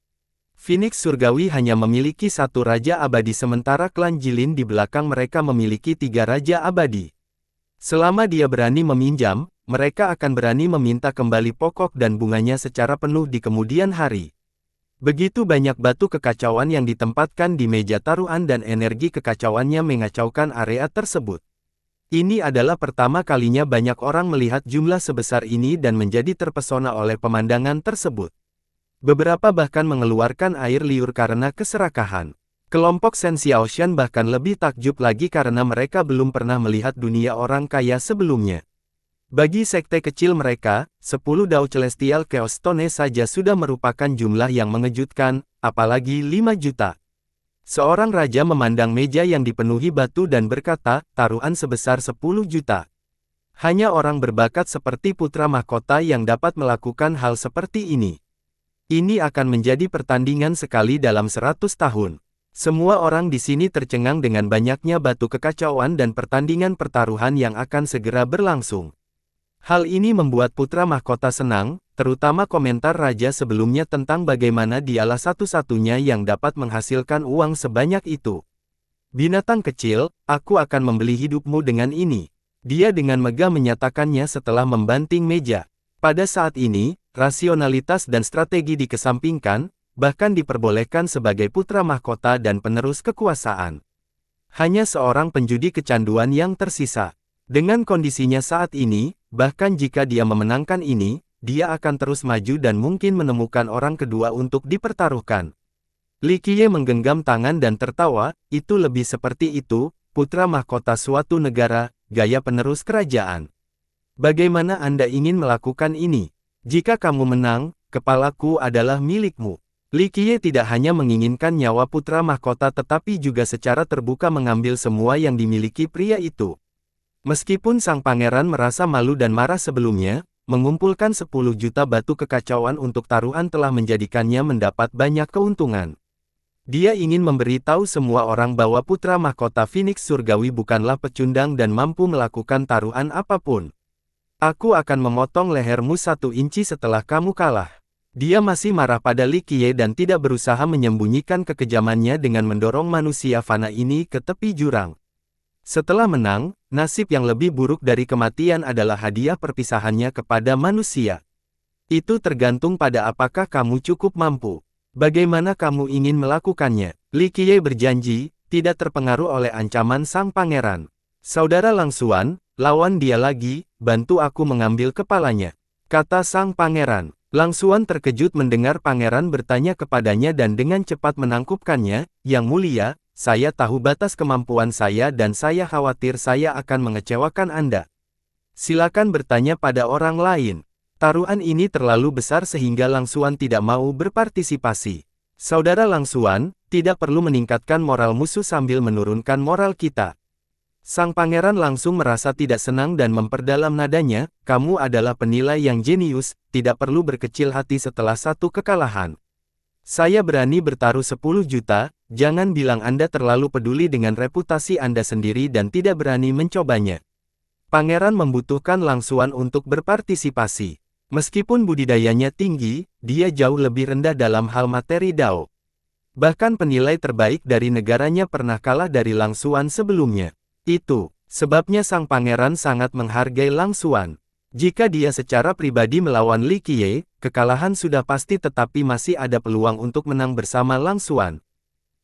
Phoenix Surgawi hanya memiliki satu raja abadi sementara klan Jilin di belakang mereka memiliki 3 raja abadi. Selama dia berani meminjam, mereka akan berani meminta kembali pokok dan bunganya secara penuh di kemudian hari. Begitu banyak batu kekacauan yang ditempatkan di meja taruhan dan energi kekacauannya mengacaukan area tersebut. Ini adalah pertama kalinya banyak orang melihat jumlah sebesar ini dan menjadi terpesona oleh pemandangan tersebut. Beberapa bahkan mengeluarkan air liur karena keserakahan. Kelompok Shen Xiaoshan bahkan lebih takjub lagi karena mereka belum pernah melihat dunia orang kaya sebelumnya. Bagi sekte kecil mereka, 10 Dao Celestial Chaos Stone saja sudah merupakan jumlah yang mengejutkan, apalagi 5 juta. Seorang raja memandang meja yang dipenuhi batu dan berkata, taruhan sebesar 10 juta. Hanya orang berbakat seperti putra mahkota yang dapat melakukan hal seperti ini. Ini akan menjadi pertandingan sekali dalam 100 tahun. Semua orang di sini tercengang dengan banyaknya batu kekacauan dan pertandingan pertaruhan yang akan segera berlangsung. Hal ini membuat putra mahkota senang, terutama komentar raja sebelumnya tentang bagaimana dialah satu-satunya yang dapat menghasilkan uang sebanyak itu. Binatang kecil, aku akan membeli hidupmu dengan ini. Dia dengan megah menyatakannya setelah membanting meja. Pada saat ini, rasionalitas dan strategi dikesampingkan, bahkan diperbolehkan sebagai putra mahkota dan penerus kekuasaan. Hanya seorang penjudi kecanduan yang tersisa. Dengan kondisinya saat ini, bahkan jika dia memenangkan ini, dia akan terus maju dan mungkin menemukan orang kedua untuk dipertaruhkan. Li Qiye menggenggam tangan dan tertawa, itu lebih seperti itu, putra mahkota suatu negara, gaya penerus kerajaan. Bagaimana Anda ingin melakukan ini? Jika kamu menang, kepalaku adalah milikmu. Li Qiye tidak hanya menginginkan nyawa putra mahkota tetapi juga secara terbuka mengambil semua yang dimiliki pria itu. Meskipun sang pangeran merasa malu dan marah sebelumnya, mengumpulkan 10 juta batu kekacauan untuk taruhan telah menjadikannya mendapat banyak keuntungan. Dia ingin memberitahu semua orang bahwa putra mahkota Phoenix Surgawi bukanlah pecundang dan mampu melakukan taruhan apapun. Aku akan memotong lehermu 1 inci setelah kamu kalah. Dia masih marah pada Li Qiye dan tidak berusaha menyembunyikan kekejamannya dengan mendorong manusia fana ini ke tepi jurang. Setelah menang, nasib yang lebih buruk dari kematian adalah hadiah perpisahannya kepada manusia. Itu tergantung pada apakah kamu cukup mampu. Bagaimana kamu ingin melakukannya? Li Qiye berjanji, tidak terpengaruh oleh ancaman sang pangeran. Saudara Langsuan, lawan dia lagi, bantu aku mengambil kepalanya, kata sang pangeran. Langsuan terkejut mendengar pangeran bertanya kepadanya dan dengan cepat menangkupkannya, Yang Mulia, saya tahu batas kemampuan saya dan saya khawatir saya akan mengecewakan Anda. Silakan bertanya pada orang lain. Taruhan ini terlalu besar sehingga Langsuan tidak mau berpartisipasi. Saudara Langsuan, tidak perlu meningkatkan moral musuh sambil menurunkan moral kita. Sang pangeran langsung merasa tidak senang dan memperdalam nadanya, kamu adalah penilai yang jenius, tidak perlu berkecil hati setelah satu kekalahan. Saya berani bertaruh 10 juta, jangan bilang Anda terlalu peduli dengan reputasi Anda sendiri dan tidak berani mencobanya. Pangeran membutuhkan Langsuan untuk berpartisipasi. Meskipun budidayanya tinggi, dia jauh lebih rendah dalam hal materi Dao. Bahkan penilai terbaik dari negaranya pernah kalah dari Langsuan sebelumnya. Itu sebabnya sang pangeran sangat menghargai Langsuan. Jika dia secara pribadi melawan Li Qiye, kekalahan sudah pasti tetapi masih ada peluang untuk menang bersama Langsuan.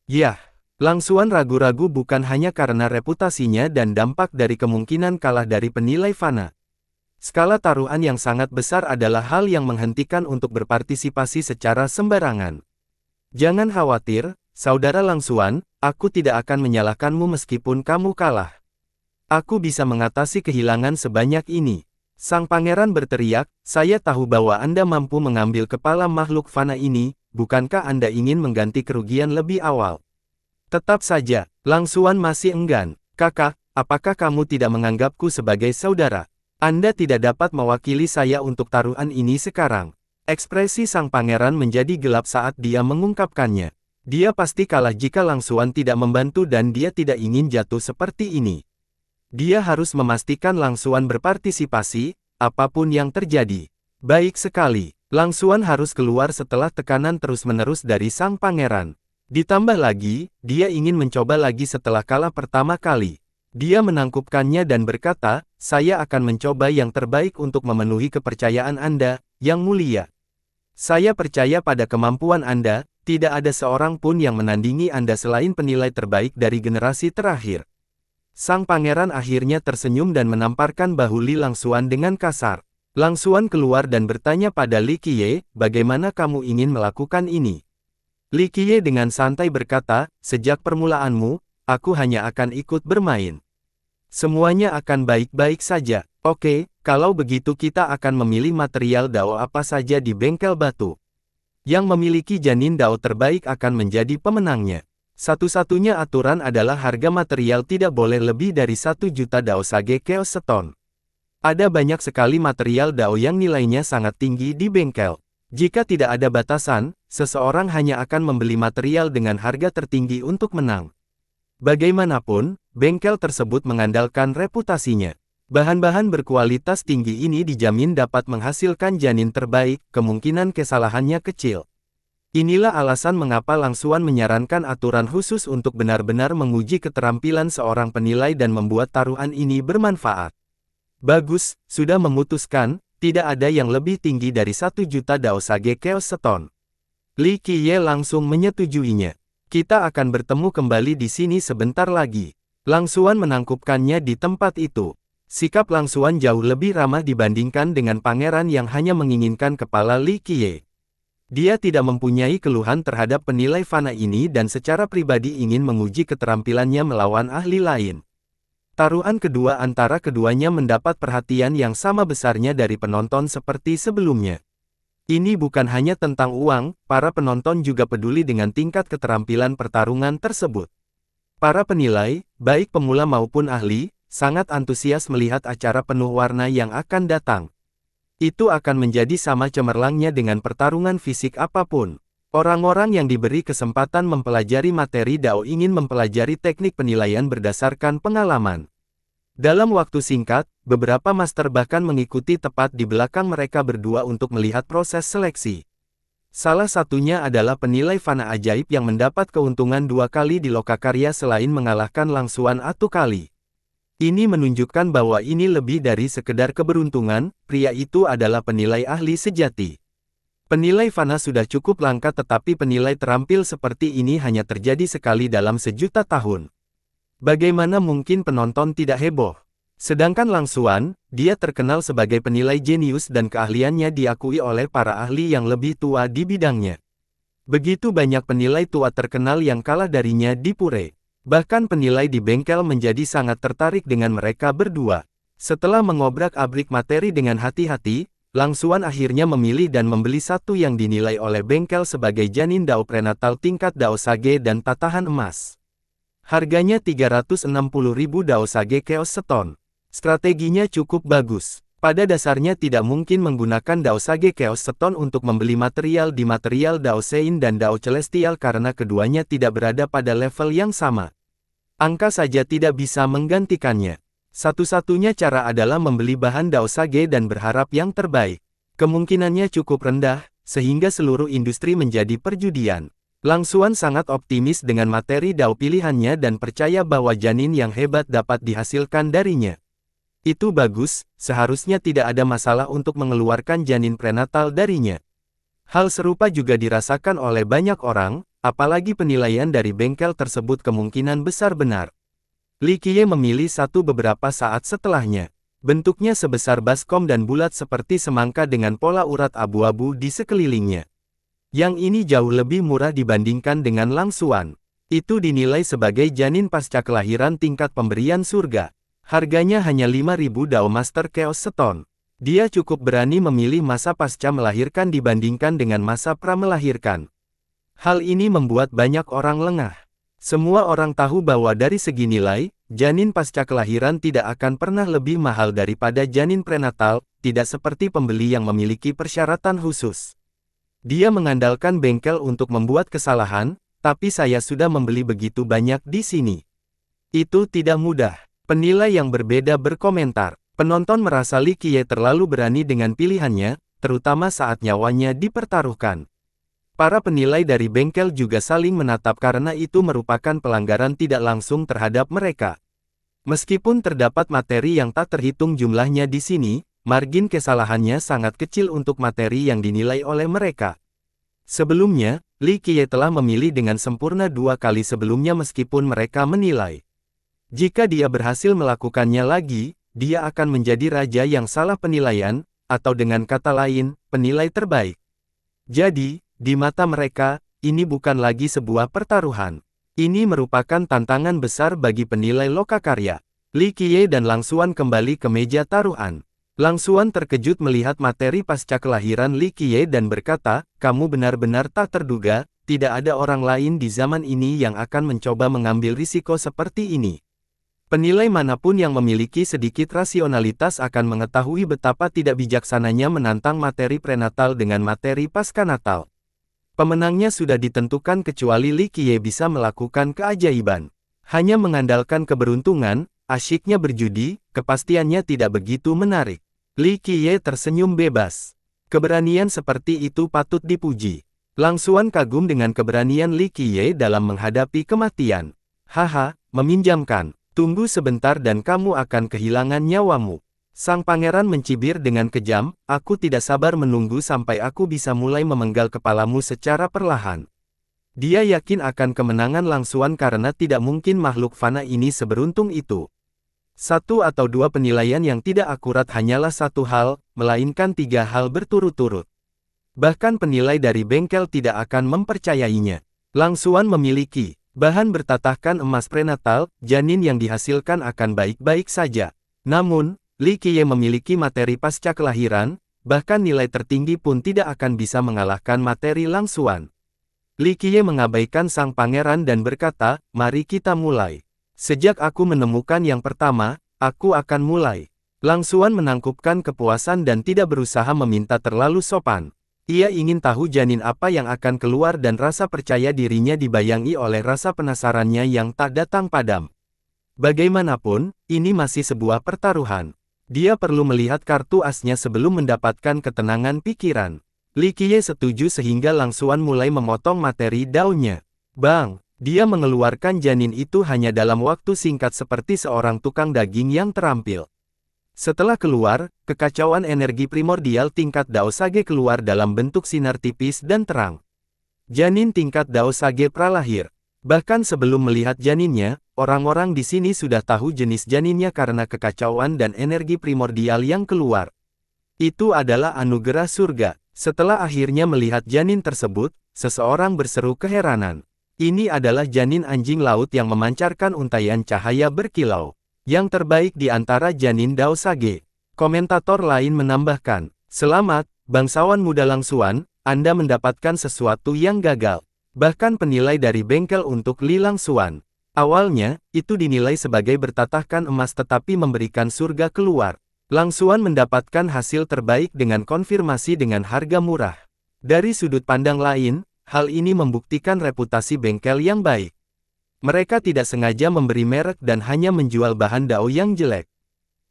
Yah, Langsuan ragu-ragu bukan hanya karena reputasinya dan dampak dari kemungkinan kalah dari penilai fana. Skala taruhan yang sangat besar adalah hal yang menghentikan untuk berpartisipasi secara sembarangan. Jangan khawatir, saudara Langsuan, aku tidak akan menyalahkanmu meskipun kamu kalah. Aku bisa mengatasi kehilangan sebanyak ini. Sang pangeran berteriak, saya tahu bahwa Anda mampu mengambil kepala makhluk fana ini, bukankah Anda ingin mengganti kerugian lebih awal? Tetap saja, Langsuan masih enggan. Kakak, apakah kamu tidak menganggapku sebagai saudara? Anda tidak dapat mewakili saya untuk taruhan ini sekarang. Ekspresi sang pangeran menjadi gelap saat dia mengungkapkannya. Dia pasti kalah jika Langsuan tidak membantu dan dia tidak ingin jatuh seperti ini. Dia harus memastikan Langsuan berpartisipasi, apapun yang terjadi. Baik sekali, Langsuan harus keluar setelah tekanan terus-menerus dari sang pangeran. Ditambah lagi, dia ingin mencoba lagi setelah kalah pertama kali. Dia menangkupkannya dan berkata, saya akan mencoba yang terbaik untuk memenuhi kepercayaan Anda, Yang Mulia. Saya percaya pada kemampuan Anda, tidak ada seorang pun yang menandingi Anda selain penilai terbaik dari generasi terakhir. Sang pangeran akhirnya tersenyum dan menamparkan bahu Li Langsuan dengan kasar. Langsuan keluar dan bertanya pada Li Qiye, bagaimana kamu ingin melakukan ini? Li Qiye dengan santai berkata, sejak permulaanmu, aku hanya akan ikut bermain. Semuanya akan baik-baik saja. Oke, Kalau begitu kita akan memilih material dao apa saja di bengkel batu. Yang memiliki janin dao terbaik akan menjadi pemenangnya. Satu-satunya aturan adalah harga material tidak boleh lebih dari 1 juta dao sage chaos stone. Ada banyak sekali material dao yang nilainya sangat tinggi di bengkel. Jika tidak ada batasan, seseorang hanya akan membeli material dengan harga tertinggi untuk menang. Bagaimanapun, bengkel tersebut mengandalkan reputasinya. Bahan-bahan berkualitas tinggi ini dijamin dapat menghasilkan janin terbaik, kemungkinan kesalahannya kecil. Inilah alasan mengapa Langsuan menyarankan aturan khusus untuk benar-benar menguji keterampilan seorang penilai dan membuat taruhan ini bermanfaat. Bagus, sudah memutuskan, tidak ada yang lebih tinggi dari 1 juta dao sage chaos stone. Li Qiye langsung menyetujuinya. Kita akan bertemu kembali di sini sebentar lagi. Langsuan menangkupkannya di tempat itu. Sikap Langsuan jauh lebih ramah dibandingkan dengan pangeran yang hanya menginginkan kepala Li Qiye. Dia tidak mempunyai keluhan terhadap penilai fana ini dan secara pribadi ingin menguji keterampilannya melawan ahli lain. Taruhan kedua antara keduanya mendapat perhatian yang sama besarnya dari penonton seperti sebelumnya. Ini bukan hanya tentang uang, para penonton juga peduli dengan tingkat keterampilan pertarungan tersebut. Para penilai, baik pemula maupun ahli, sangat antusias melihat acara penuh warna yang akan datang. Itu akan menjadi sama cemerlangnya dengan pertarungan fisik apapun. Orang-orang yang diberi kesempatan mempelajari materi dao ingin mempelajari teknik penilaian berdasarkan pengalaman. Dalam waktu singkat, beberapa master bahkan mengikuti tepat di belakang mereka berdua untuk melihat proses seleksi. Salah satunya adalah penilai fana ajaib yang mendapat keuntungan 2 kali di Lokakarya selain mengalahkan Langsuan 1 kali. Ini menunjukkan bahwa ini lebih dari sekedar keberuntungan, pria itu adalah penilai ahli sejati. Penilai fana sudah cukup langka tetapi penilai terampil seperti ini hanya terjadi sekali dalam sejuta tahun. Bagaimana mungkin penonton tidak heboh? Sedangkan Langsuan, dia terkenal sebagai penilai jenius dan keahliannya diakui oleh para ahli yang lebih tua di bidangnya. Begitu banyak penilai tua terkenal yang kalah darinya di Pure. Bahkan penilai di bengkel menjadi sangat tertarik dengan mereka berdua. Setelah mengobrak-abrik materi dengan hati-hati, Langsuan akhirnya memilih dan membeli satu yang dinilai oleh bengkel sebagai janin dao prenatal tingkat dao sage dan tatahan emas. Harganya 360.000 dao sage chaos stone. Strateginya cukup bagus. Pada dasarnya tidak mungkin menggunakan dao sage chaos stone untuk membeli material di material dao sein dan dao celestial karena keduanya tidak berada pada level yang sama. Angka saja tidak bisa menggantikannya. Satu-satunya cara adalah membeli bahan dao sage dan berharap yang terbaik. Kemungkinannya cukup rendah, sehingga seluruh industri menjadi perjudian. Langsuan sangat optimis dengan materi dao pilihannya dan percaya bahwa janin yang hebat dapat dihasilkan darinya. Itu bagus, seharusnya tidak ada masalah untuk mengeluarkan janin prenatal darinya. Hal serupa juga dirasakan oleh banyak orang, apalagi penilaian dari bengkel tersebut kemungkinan besar benar. Li Qiye memilih satu beberapa saat setelahnya. Bentuknya sebesar baskom dan bulat seperti semangka dengan pola urat abu-abu di sekelilingnya. Yang ini jauh lebih murah dibandingkan dengan Langsuan. Itu dinilai sebagai janin pasca kelahiran tingkat pemberian surga. Harganya hanya 5.000 dao master chaos stone. Dia cukup berani memilih masa pasca melahirkan dibandingkan dengan masa pra-melahirkan. Hal ini membuat banyak orang lengah. Semua orang tahu bahwa dari segi nilai, janin pasca kelahiran tidak akan pernah lebih mahal daripada janin prenatal, tidak seperti pembeli yang memiliki persyaratan khusus. Dia mengandalkan bengkel untuk membuat kesalahan, tapi saya sudah membeli begitu banyak di sini. Itu tidak mudah. Penilai yang berbeda berkomentar. Penonton merasa Li Qiye terlalu berani dengan pilihannya, terutama saat nyawanya dipertaruhkan. Para penilai dari bengkel juga saling menatap karena itu merupakan pelanggaran tidak langsung terhadap mereka. Meskipun terdapat materi yang tak terhitung jumlahnya di sini, margin kesalahannya sangat kecil untuk materi yang dinilai oleh mereka. Sebelumnya, Li Qiye telah memilih dengan sempurna 2 kali sebelumnya meskipun mereka menilai. Jika dia berhasil melakukannya lagi, dia akan menjadi raja yang salah penilaian, atau dengan kata lain, penilai terbaik. Jadi, di mata mereka, ini bukan lagi sebuah pertaruhan. Ini merupakan tantangan besar bagi penilai Lokakarya. Li Qiye dan Langsuan kembali ke meja taruhan. Lang Xuan terkejut melihat materi pasca kelahiran Li Qiye dan berkata, kamu benar-benar tak terduga, tidak ada orang lain di zaman ini yang akan mencoba mengambil risiko seperti ini. Penilai manapun yang memiliki sedikit rasionalitas akan mengetahui betapa tidak bijaksananya menantang materi prenatal dengan materi pasca natal. Pemenangnya sudah ditentukan kecuali Li Qiye bisa melakukan keajaiban. Hanya mengandalkan keberuntungan, asyiknya berjudi, kepastiannya tidak begitu menarik. Li Qiye tersenyum bebas. Keberanian seperti itu patut dipuji. Lang Xuan kagum dengan keberanian Li Qiye dalam menghadapi kematian. Haha, meminjamkan. Tunggu sebentar dan kamu akan kehilangan nyawamu. Sang pangeran mencibir dengan kejam, aku tidak sabar menunggu sampai aku bisa mulai memenggal kepalamu secara perlahan. Dia yakin akan kemenangan Lang Xuan karena tidak mungkin makhluk fana ini seberuntung itu. Satu atau dua penilaian yang tidak akurat hanyalah satu hal, melainkan tiga hal berturut-turut. Bahkan penilai dari bengkel tidak akan mempercayainya. Lang Xuan memiliki bahan bertatahkan emas prenatal, janin yang dihasilkan akan baik-baik saja. Namun, Li Qiye memiliki materi pasca kelahiran, bahkan nilai tertinggi pun tidak akan bisa mengalahkan materi Lang Xuan. Li Qiye mengabaikan sang pangeran dan berkata, mari kita mulai. Sejak aku menemukan yang pertama, aku akan mulai. Lang Xuan menangkupkan kepuasan dan tidak berusaha meminta terlalu sopan. Ia ingin tahu janin apa yang akan keluar dan rasa percaya dirinya dibayangi oleh rasa penasarannya yang tak datang padam. Bagaimanapun, ini masih sebuah pertaruhan. Dia perlu melihat kartu asnya sebelum mendapatkan ketenangan pikiran. Li Qiye setuju sehingga Lang Xuan mulai memotong materi daunnya. Bang! Dia mengeluarkan janin itu hanya dalam waktu singkat seperti seorang tukang daging yang terampil. Setelah keluar, kekacauan energi primordial tingkat Dao Sage keluar dalam bentuk sinar tipis dan terang. Janin tingkat Dao Sage pralahir. Bahkan sebelum melihat janinnya, orang-orang di sini sudah tahu jenis janinnya karena kekacauan dan energi primordial yang keluar. Itu adalah anugerah surga. Setelah akhirnya melihat janin tersebut, seseorang berseru keheranan. Ini adalah janin anjing laut yang memancarkan untaian cahaya berkilau. Yang terbaik di antara janin Dao Sage. Komentator lain menambahkan, selamat, bangsawan muda Lang Xuan, Anda mendapatkan sesuatu yang gagal. Bahkan penilai dari bengkel untuk Li Lang Xuan. Awalnya, itu dinilai sebagai bertatahkan emas tetapi memberikan surga keluar. Lang Xuan mendapatkan hasil terbaik dengan konfirmasi dengan harga murah. Dari sudut pandang lain, hal ini membuktikan reputasi bengkel yang baik. Mereka tidak sengaja memberi merek dan hanya menjual bahan Dao yang jelek.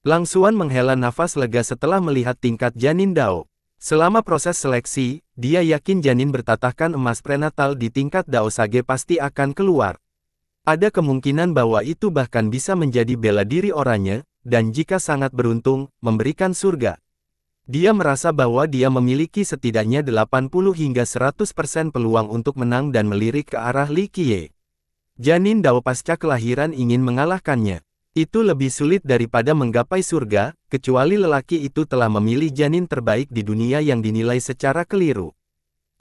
Lang Xuan menghela nafas lega setelah melihat tingkat janin Dao. Selama proses seleksi, dia yakin janin bertatahkan emas prenatal di tingkat Dao Sage pasti akan keluar. Ada kemungkinan bahwa itu bahkan bisa menjadi bela diri orangnya, dan jika sangat beruntung, memberikan surga. Dia merasa bahwa dia memiliki setidaknya 80 hingga 100% peluang untuk menang dan melirik ke arah Li Qiye. Janin Dao pasca kelahiran ingin mengalahkannya. Itu lebih sulit daripada menggapai surga, kecuali lelaki itu telah memilih janin terbaik di dunia yang dinilai secara keliru.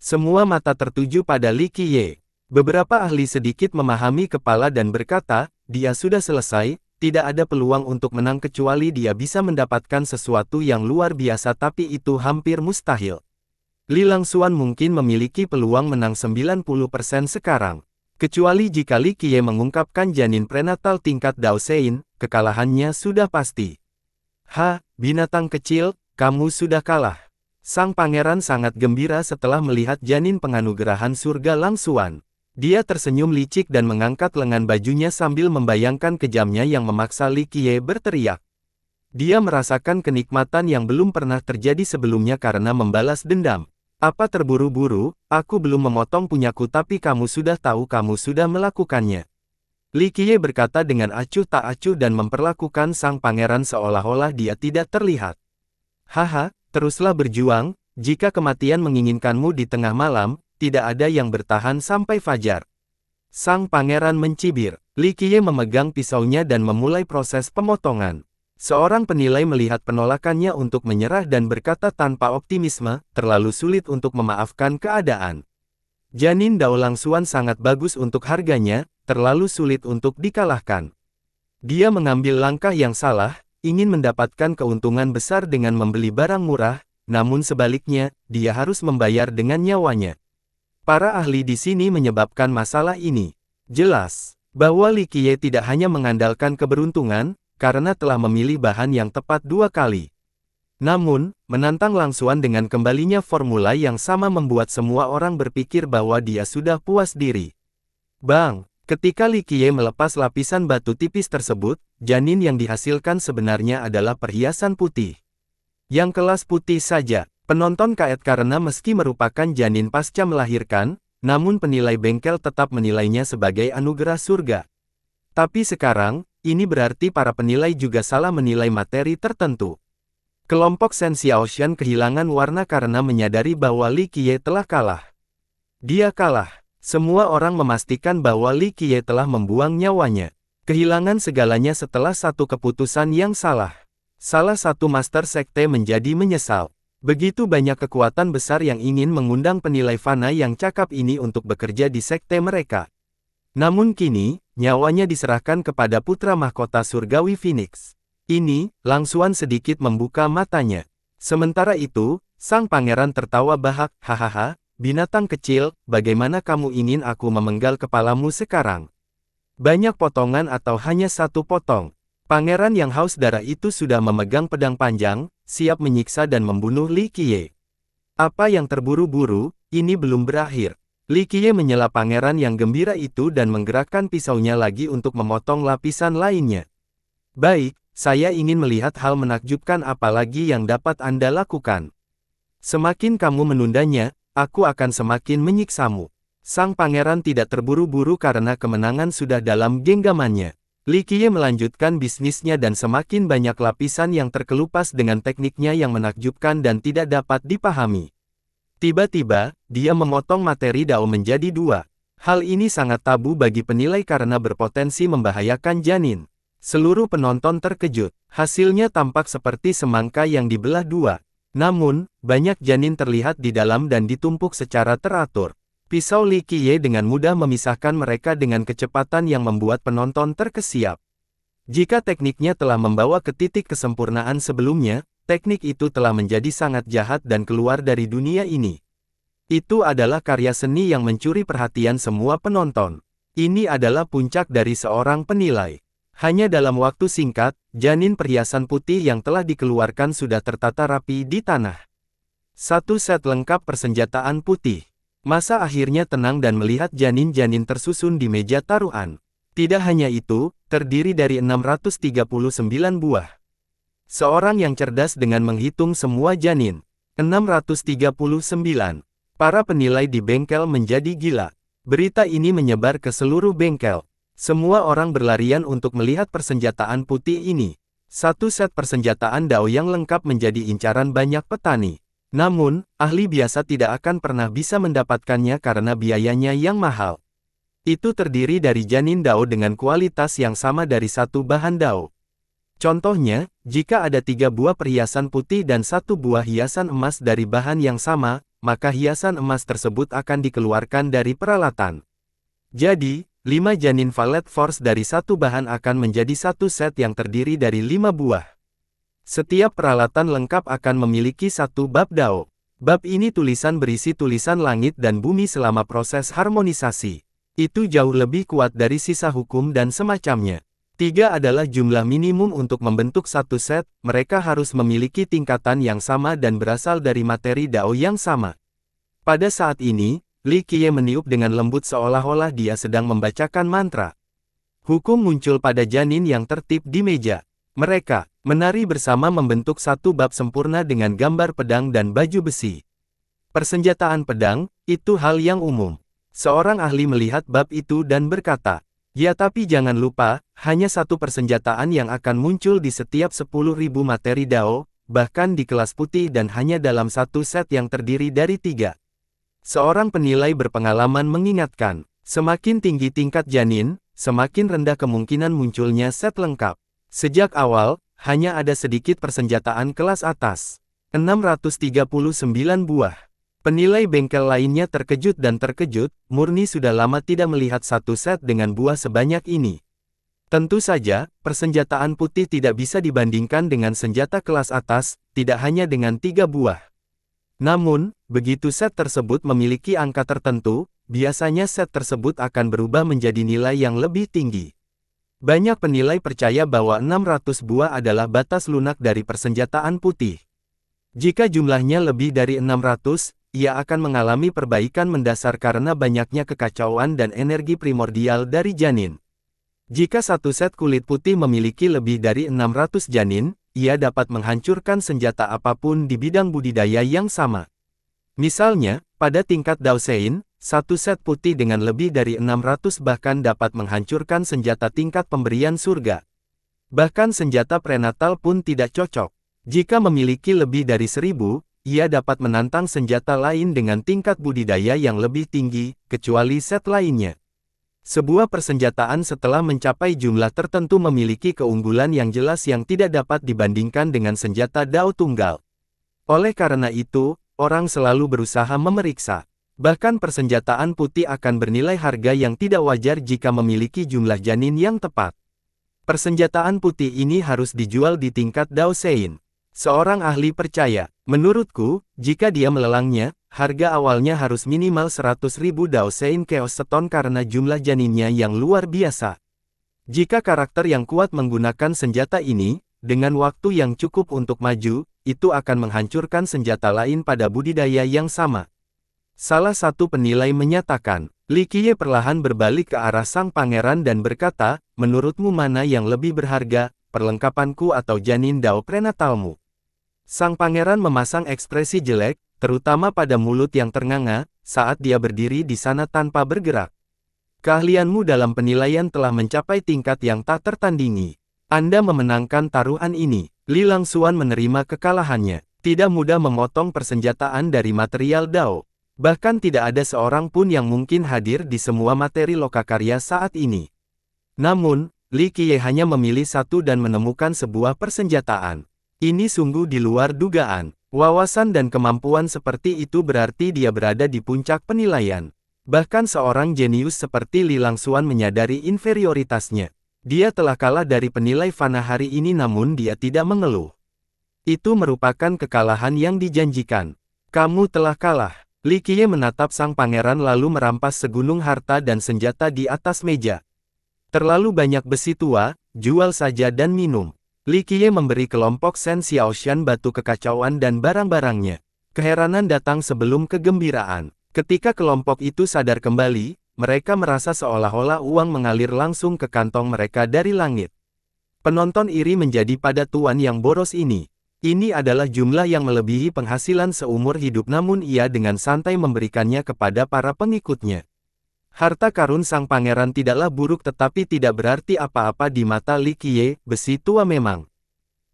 Semua mata tertuju pada Li Qiye. Beberapa ahli sedikit memahami kepala dan berkata, dia sudah selesai. Tidak ada peluang untuk menang kecuali dia bisa mendapatkan sesuatu yang luar biasa tapi itu hampir mustahil. Li Lang Xuan mungkin memiliki peluang menang 90% sekarang. Kecuali jika Li Qiye mengungkapkan janin prenatal tingkat Dao Sein, kekalahannya sudah pasti. Binatang kecil, kamu sudah kalah. Sang pangeran sangat gembira setelah melihat janin penganugerahan surga Lang Xuan. Dia tersenyum licik dan mengangkat lengan bajunya sambil membayangkan kejamnya yang memaksa Li Qiye berteriak. Dia merasakan kenikmatan yang belum pernah terjadi sebelumnya karena membalas dendam. Apa terburu-buru, aku belum memotong punyaku tapi kamu sudah tahu kamu sudah melakukannya. Li Qiye berkata dengan acuh tak acuh dan memperlakukan sang pangeran seolah-olah dia tidak terlihat. Teruslah berjuang, jika kematian menginginkanmu di tengah malam, tidak ada yang bertahan sampai fajar. Sang pangeran mencibir. Li Qiye memegang pisaunya dan memulai proses pemotongan. Seorang penilai melihat penolakannya untuk menyerah dan berkata tanpa optimisme, terlalu sulit untuk memaafkan keadaan. Janin Dao Lang Xuan sangat bagus untuk harganya, terlalu sulit untuk dikalahkan. Dia mengambil langkah yang salah, ingin mendapatkan keuntungan besar dengan membeli barang murah, namun sebaliknya, dia harus membayar dengan nyawanya. Para ahli di sini menyebabkan masalah ini. Jelas bahwa Li Qiye tidak hanya mengandalkan keberuntungan, karena telah memilih bahan yang tepat 2 kali. Namun, menantang Langsuan dengan kembalinya formula yang sama membuat semua orang berpikir bahwa dia sudah puas diri. Bang! Ketika Li Qiye melepas lapisan batu tipis tersebut, janin yang dihasilkan sebenarnya adalah perhiasan putih. Yang kelas putih saja, penonton kaget karena meski merupakan janin pasca melahirkan, namun penilai bengkel tetap menilainya sebagai anugerah surga. Tapi sekarang, ini berarti para penilai juga salah menilai materi tertentu. Kelompok Shen Xiaoshan kehilangan warna karena menyadari bahwa Li Qiye telah kalah. Dia kalah. Semua orang memastikan bahwa Li Qiye telah membuang nyawanya. Kehilangan segalanya setelah satu keputusan yang salah. Salah satu master sekte menjadi menyesal. Begitu banyak kekuatan besar yang ingin mengundang penilai fana yang cakap ini untuk bekerja di sekte mereka. Namun kini, nyawanya diserahkan kepada putra mahkota surgawi Phoenix. Ini, Langsuan sedikit membuka matanya. Sementara itu, sang pangeran tertawa bahak, hahaha. Binatang kecil, bagaimana kamu ingin aku memenggal kepalamu sekarang? Banyak potongan atau hanya satu potong? Pangeran yang haus darah itu sudah memegang pedang panjang, siap menyiksa dan membunuh Li Qiye. Apa yang terburu-buru, ini belum berakhir. Li Qiye menyela pangeran yang gembira itu dan menggerakkan pisaunya lagi untuk memotong lapisan lainnya. Baik, saya ingin melihat hal menakjubkan apa lagi yang dapat Anda lakukan. Semakin kamu menundanya, aku akan semakin menyiksamu. Sang pangeran tidak terburu-buru karena kemenangan sudah dalam genggamannya. Li Qiye melanjutkan bisnisnya dan semakin banyak lapisan yang terkelupas dengan tekniknya yang menakjubkan dan tidak dapat dipahami. Tiba-tiba, dia memotong materi Dao menjadi 2. Hal ini sangat tabu bagi penilai karena berpotensi membahayakan janin. Seluruh penonton terkejut. Hasilnya tampak seperti semangka yang dibelah 2. Namun, banyak janin terlihat di dalam dan ditumpuk secara teratur. Pisau Li Qiye dengan mudah memisahkan mereka dengan kecepatan yang membuat penonton terkesiap. Jika tekniknya telah membawa ke titik kesempurnaan sebelumnya, teknik itu telah menjadi sangat jahat dan keluar dari dunia ini. Itu adalah karya seni yang mencuri perhatian semua penonton. Ini adalah puncak dari seorang penilai. Hanya dalam waktu singkat, janin perhiasan putih yang telah dikeluarkan sudah tertata rapi di tanah. Satu set lengkap persenjataan putih. Masa akhirnya tenang dan melihat janin-janin tersusun di meja taruhan. Tidak hanya itu, terdiri dari 639 buah. Seorang yang cerdas dengan menghitung semua janin. 639. Para penilai di bengkel menjadi gila. Berita ini menyebar ke seluruh bengkel. Semua orang berlarian untuk melihat persenjataan putih ini. Satu set persenjataan Dao yang lengkap menjadi incaran banyak petani. Namun, ahli biasa tidak akan pernah bisa mendapatkannya karena biayanya yang mahal. Itu terdiri dari janin Dao dengan kualitas yang sama dari satu bahan Dao. Contohnya, jika ada 3 buah perhiasan putih dan 1 buah hiasan emas dari bahan yang sama, maka hiasan emas tersebut akan dikeluarkan dari peralatan. Jadi, 5 janin Valet Force dari satu bahan akan menjadi satu set yang terdiri dari 5 buah. Setiap peralatan lengkap akan memiliki satu bab Dao. Bab ini tulisan berisi tulisan langit dan bumi selama proses harmonisasi. Itu jauh lebih kuat dari sisa hukum dan semacamnya. 3 adalah jumlah minimum untuk membentuk satu set, mereka harus memiliki tingkatan yang sama dan berasal dari materi Dao yang sama. Pada saat ini, Li Qiye meniup dengan lembut seolah-olah dia sedang membacakan mantra. Hukum muncul pada janin yang tertib di meja. Mereka menari bersama membentuk satu bab sempurna dengan gambar pedang dan baju besi. Persenjataan pedang, itu hal yang umum. Seorang ahli melihat bab itu dan berkata, ya tapi jangan lupa, hanya satu persenjataan yang akan muncul di setiap 10.000 materi Dao, bahkan di kelas putih dan hanya dalam satu set yang terdiri dari 3. Seorang penilai berpengalaman mengingatkan, semakin tinggi tingkat janin, semakin rendah kemungkinan munculnya set lengkap. Sejak awal, hanya ada sedikit persenjataan kelas atas. 639 buah. Penilai bengkel lainnya terkejut dan terkejut, murni sudah lama tidak melihat satu set dengan buah sebanyak ini. Tentu saja, persenjataan putih tidak bisa dibandingkan dengan senjata kelas atas, tidak hanya dengan 3 buah. Namun, begitu set tersebut memiliki angka tertentu, biasanya set tersebut akan berubah menjadi nilai yang lebih tinggi. Banyak penilai percaya bahwa 600 buah adalah batas lunak dari persenjataan putih. Jika jumlahnya lebih dari 600, ia akan mengalami perbaikan mendasar karena banyaknya kekacauan dan energi primordial dari janin. Jika satu set kulit putih memiliki lebih dari 600 janin, ia dapat menghancurkan senjata apapun di bidang budidaya yang sama. Misalnya, pada tingkat Daosein, satu set putih dengan lebih dari 600 bahkan dapat menghancurkan senjata tingkat pemberian surga. Bahkan senjata prenatal pun tidak cocok. Jika memiliki lebih dari 1000, ia dapat menantang senjata lain dengan tingkat budidaya yang lebih tinggi, kecuali set lainnya. Sebuah persenjataan setelah mencapai jumlah tertentu memiliki keunggulan yang jelas yang tidak dapat dibandingkan dengan senjata Dao tunggal. Oleh karena itu, orang selalu berusaha memeriksa. Bahkan persenjataan putih akan bernilai harga yang tidak wajar jika memiliki jumlah janin yang tepat. Persenjataan putih ini harus dijual di tingkat Daosein. Seorang ahli percaya, menurutku, jika dia melelangnya, harga awalnya harus minimal 100.000 Daosein Chaos Stone karena jumlah janinnya yang luar biasa. Jika karakter yang kuat menggunakan senjata ini, dengan waktu yang cukup untuk maju, itu akan menghancurkan senjata lain pada budidaya yang sama. Salah satu penilai menyatakan, Li Qiye perlahan berbalik ke arah sang pangeran dan berkata, menurutmu mana yang lebih berharga, perlengkapanku atau janin Dao prenatalmu? Sang pangeran memasang ekspresi jelek, terutama pada mulut yang ternganga, saat dia berdiri di sana tanpa bergerak. Keahlianmu dalam penilaian telah mencapai tingkat yang tak tertandingi. Anda memenangkan taruhan ini. Li Langsuan menerima kekalahannya. Tidak mudah memotong persenjataan dari material Dao. Bahkan tidak ada seorang pun yang mungkin hadir di semua materi lokakarya saat ini. Namun, Li Qiye hanya memilih satu dan menemukan sebuah persenjataan. Ini sungguh di luar dugaan. Wawasan dan kemampuan seperti itu berarti dia berada di puncak penilaian. Bahkan seorang jenius seperti Li Langsuan menyadari inferioritasnya. Dia telah kalah dari penilai fana hari ini namun dia tidak mengeluh. Itu merupakan kekalahan yang dijanjikan. Kamu telah kalah. Li Qiye menatap sang pangeran lalu merampas segunung harta dan senjata di atas meja. Terlalu banyak besi tua, jual saja dan minum. Li Qiye memberi kelompok Shen Xiaoshan batu kekacauan dan barang-barangnya. Keheranan datang sebelum kegembiraan. Ketika kelompok itu sadar kembali, mereka merasa seolah-olah uang mengalir langsung ke kantong mereka dari langit. Penonton iri menjadi pada tuan yang boros ini. Ini adalah jumlah yang melebihi penghasilan seumur hidup namun ia dengan santai memberikannya kepada para pengikutnya. Harta karun sang pangeran tidaklah buruk tetapi tidak berarti apa-apa di mata Li Qiye, besi tua memang.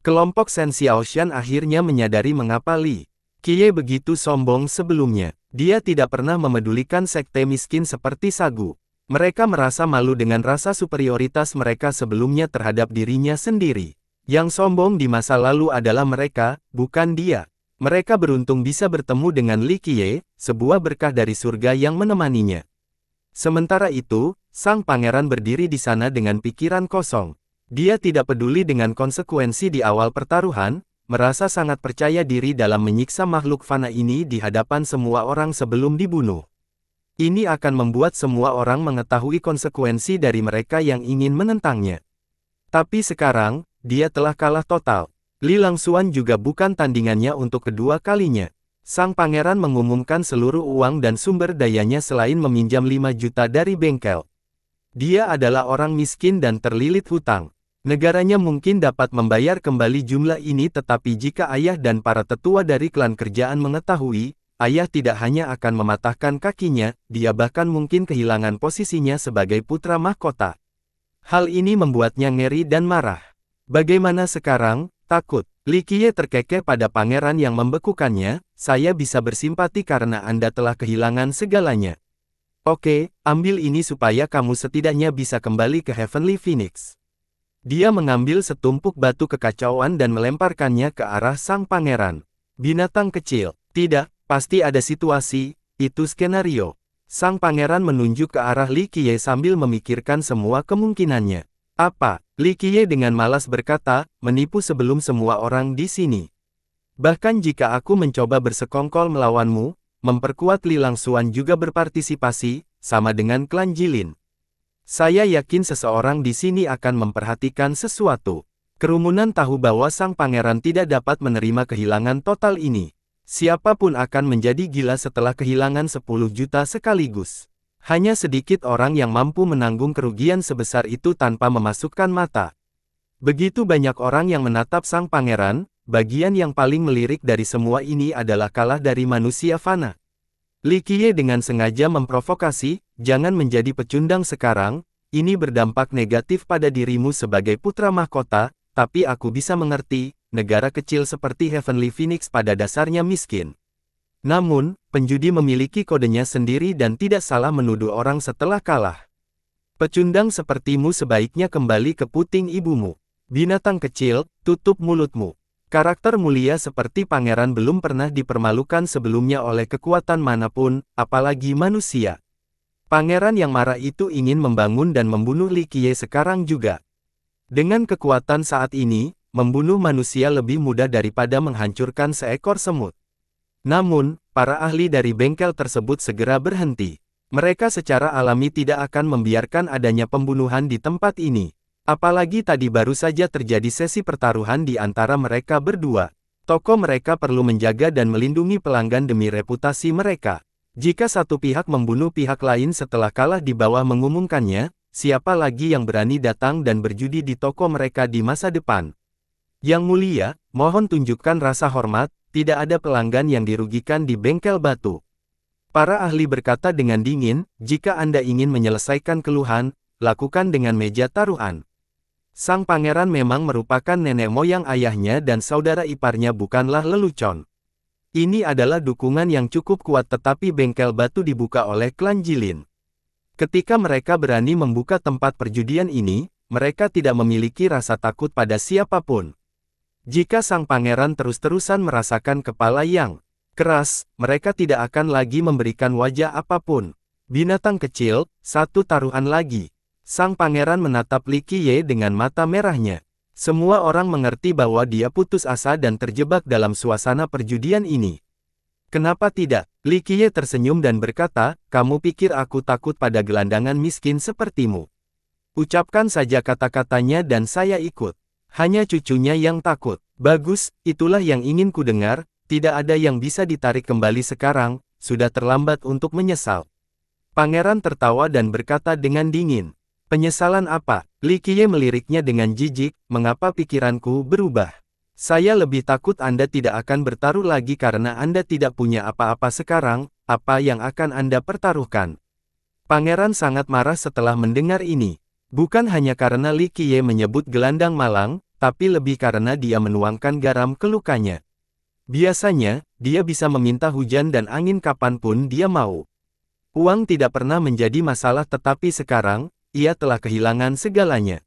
Kelompok Shen Xiaoshan akhirnya menyadari mengapa Li Qiye begitu sombong sebelumnya. Dia tidak pernah memedulikan sekte miskin seperti Sagu. Mereka merasa malu dengan rasa superioritas mereka sebelumnya terhadap dirinya sendiri. Yang sombong di masa lalu adalah mereka, bukan dia. Mereka beruntung bisa bertemu dengan Li Qiye, sebuah berkah dari surga yang menemaninya. Sementara itu, sang pangeran berdiri di sana dengan pikiran kosong. Dia tidak peduli dengan konsekuensi di awal pertaruhan, merasa sangat percaya diri dalam menyiksa makhluk fana ini di hadapan semua orang sebelum dibunuh. Ini akan membuat semua orang mengetahui konsekuensi dari mereka yang ingin menentangnya. Tapi sekarang, dia telah kalah total. Li Langsuan juga bukan tandingannya untuk kedua kalinya. Sang pangeran mengumumkan seluruh uang dan sumber dayanya selain meminjam 5 juta dari bengkel. Dia adalah orang miskin dan terlilit hutang. Negaranya mungkin dapat membayar kembali jumlah ini tetapi jika ayah dan para tetua dari klan kerajaan mengetahui, ayah tidak hanya akan mematahkan kakinya, dia bahkan mungkin kehilangan posisinya sebagai putra mahkota. Hal ini membuatnya ngeri dan marah. Bagaimana sekarang? Takut. Li Qiye terkekeh pada pangeran yang membekukannya, saya bisa bersimpati karena Anda telah kehilangan segalanya. Oke, ambil ini supaya kamu setidaknya bisa kembali ke Heavenly Phoenix. Dia mengambil setumpuk batu kekacauan dan melemparkannya ke arah sang pangeran. Binatang kecil, tidak, pasti ada situasi, itu skenario. Sang pangeran menunjuk ke arah Li Qiye sambil memikirkan semua kemungkinannya. Apa? Li Qiye dengan malas berkata, menipu sebelum semua orang di sini. Bahkan jika aku mencoba bersekongkol melawanmu, memperkuat Li Langsuan juga berpartisipasi, sama dengan klan Jilin. Saya yakin seseorang di sini akan memperhatikan sesuatu. Kerumunan tahu bahwa sang pangeran tidak dapat menerima kehilangan total ini. Siapapun akan menjadi gila setelah kehilangan 10 juta sekaligus. Hanya sedikit orang yang mampu menanggung kerugian sebesar itu tanpa memasukkan mata. Begitu banyak orang yang menatap sang pangeran, bagian yang paling melirik dari semua ini adalah kalah dari manusia fana. Li Qiye dengan sengaja memprovokasi, jangan menjadi pecundang sekarang, ini berdampak negatif pada dirimu sebagai putra mahkota, tapi aku bisa mengerti, negara kecil seperti Heavenly Phoenix pada dasarnya miskin. Namun, penjudi memiliki kodenya sendiri dan tidak salah menuduh orang setelah kalah. Pecundang sepertimu sebaiknya kembali ke puting ibumu. Binatang kecil, tutup mulutmu. Karakter mulia seperti pangeran belum pernah dipermalukan sebelumnya oleh kekuatan manapun, apalagi manusia. Pangeran yang marah itu ingin membangun dan membunuh Li Qiye sekarang juga. Dengan kekuatan saat ini, membunuh manusia lebih mudah daripada menghancurkan seekor semut. Namun, para ahli dari bengkel tersebut segera berhenti. Mereka secara alami tidak akan membiarkan adanya pembunuhan di tempat ini. Apalagi tadi baru saja terjadi sesi pertaruhan di antara mereka berdua. Toko mereka perlu menjaga dan melindungi pelanggan demi reputasi mereka. Jika satu pihak membunuh pihak lain setelah kalah di bawah mengumumkannya, siapa lagi yang berani datang dan berjudi di toko mereka di masa depan? Yang mulia, mohon tunjukkan rasa hormat, tidak ada pelanggan yang dirugikan di bengkel batu. Para ahli berkata dengan dingin, jika Anda ingin menyelesaikan keluhan, lakukan dengan meja taruhan. Sang pangeran memang merupakan nenek moyang ayahnya dan saudara iparnya bukanlah lelucon. Ini adalah dukungan yang cukup kuat tetapi bengkel batu dibuka oleh klan Jilin. Ketika mereka berani membuka tempat perjudian ini, mereka tidak memiliki rasa takut pada siapapun. Jika sang pangeran terus-terusan merasakan kepala yang keras, mereka tidak akan lagi memberikan wajah apapun. Binatang kecil, satu taruhan lagi. Sang pangeran menatap Li Qiye dengan mata merahnya. Semua orang mengerti bahwa dia putus asa dan terjebak dalam suasana perjudian ini. Kenapa tidak? Li Qiye tersenyum dan berkata, kamu pikir aku takut pada gelandangan miskin sepertimu? Ucapkan saja kata-katanya dan saya ikut. Hanya cucunya yang takut. Bagus, itulah yang ingin ku dengar, tidak ada yang bisa ditarik kembali sekarang, sudah terlambat untuk menyesal. Pangeran tertawa dan berkata dengan dingin. Penyesalan apa? Li Qiye meliriknya dengan jijik, mengapa pikiranku berubah? Saya lebih takut Anda tidak akan bertaruh lagi karena Anda tidak punya apa-apa sekarang, apa yang akan Anda pertaruhkan? Pangeran sangat marah setelah mendengar ini. Bukan hanya karena Li Qiye menyebut gelandang malang, tapi lebih karena dia menuangkan garam ke lukanya. Biasanya, dia bisa meminta hujan dan angin kapanpun dia mau. Uang tidak pernah menjadi masalah tetapi sekarang, ia telah kehilangan segalanya.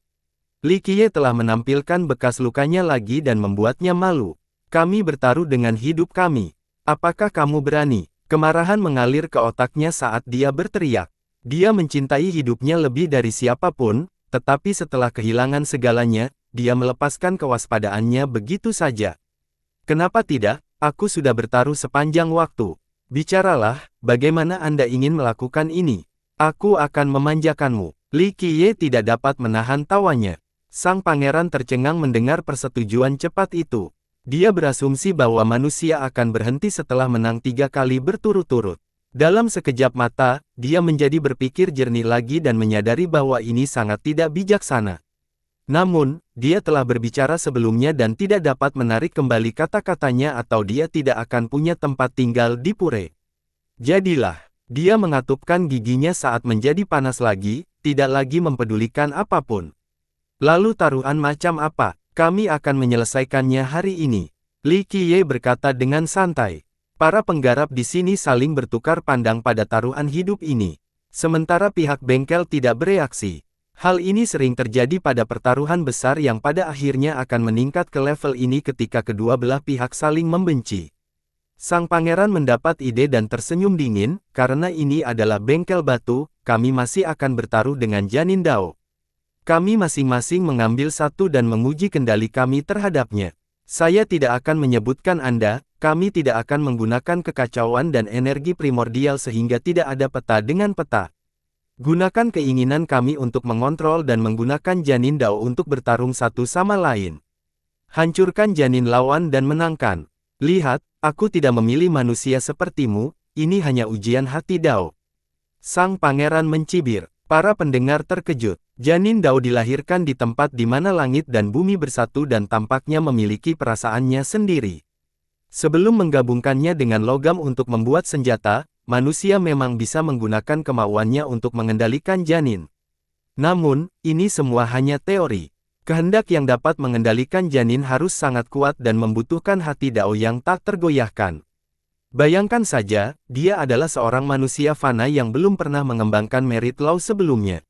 Li Qiye telah menampilkan bekas lukanya lagi dan membuatnya malu. Kami bertaruh dengan hidup kami. Apakah kamu berani? Kemarahan mengalir ke otaknya saat dia berteriak. Dia mencintai hidupnya lebih dari siapapun, tetapi setelah kehilangan segalanya, dia melepaskan kewaspadaannya begitu saja. Kenapa tidak? Aku sudah bertaruh sepanjang waktu. Bicaralah, bagaimana Anda ingin melakukan ini? Aku akan memanjakanmu. Li Qiye tidak dapat menahan tawanya. Sang pangeran tercengang mendengar persetujuan cepat itu. Dia berasumsi bahwa manusia akan berhenti setelah menang 3 kali berturut-turut. Dalam sekejap mata, dia menjadi berpikir jernih lagi dan menyadari bahwa ini sangat tidak bijaksana. Namun, dia telah berbicara sebelumnya dan tidak dapat menarik kembali kata-katanya atau dia tidak akan punya tempat tinggal di Pure. Jadilah, dia mengatupkan giginya saat menjadi panas lagi, tidak lagi mempedulikan apapun. Lalu taruhan macam apa? Kami akan menyelesaikannya hari ini. Li Qiye berkata dengan santai. Para penggarap di sini saling bertukar pandang pada taruhan hidup ini. Sementara pihak bengkel tidak bereaksi. Hal ini sering terjadi pada pertaruhan besar yang pada akhirnya akan meningkat ke level ini ketika kedua belah pihak saling membenci. Sang pangeran mendapat ide dan tersenyum dingin, karena ini adalah bengkel batu, kami masih akan bertaruh dengan janin Dao. Kami masing-masing mengambil satu dan menguji kendali kami terhadapnya. Saya tidak akan menyebutkan Anda, kami tidak akan menggunakan kekacauan dan energi primordial sehingga tidak ada peta dengan peta. Gunakan keinginan kami untuk mengontrol dan menggunakan janin Dao untuk bertarung satu sama lain. Hancurkan janin lawan dan menangkan. Lihat, aku tidak memilih manusia sepertimu, ini hanya ujian hati Dao. Sang pangeran mencibir. Para pendengar terkejut. Janin Dao dilahirkan di tempat di mana langit dan bumi bersatu dan tampaknya memiliki perasaannya sendiri. Sebelum menggabungkannya dengan logam untuk membuat senjata, manusia memang bisa menggunakan kemauannya untuk mengendalikan janin. Namun, ini semua hanya teori. Kehendak yang dapat mengendalikan janin harus sangat kuat dan membutuhkan hati Dao yang tak tergoyahkan. Bayangkan saja, dia adalah seorang manusia fana yang belum pernah mengembangkan merit law sebelumnya.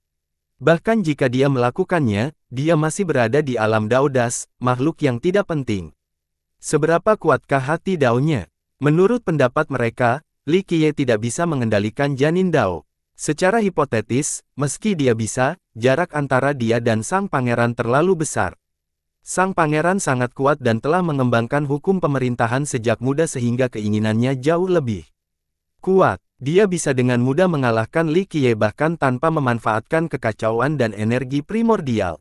Bahkan jika dia melakukannya, dia masih berada di alam Dao Das, makhluk yang tidak penting. Seberapa kuatkah hati Dao-nya? Menurut pendapat mereka, Li Qiye tidak bisa mengendalikan janin Dao. Secara hipotetis, meski dia bisa, jarak antara dia dan sang pangeran terlalu besar. Sang pangeran sangat kuat dan telah mengembangkan hukum pemerintahan sejak muda sehingga keinginannya jauh lebih kuat. Dia bisa dengan mudah mengalahkan Li Qiye bahkan tanpa memanfaatkan kekacauan dan energi primordial.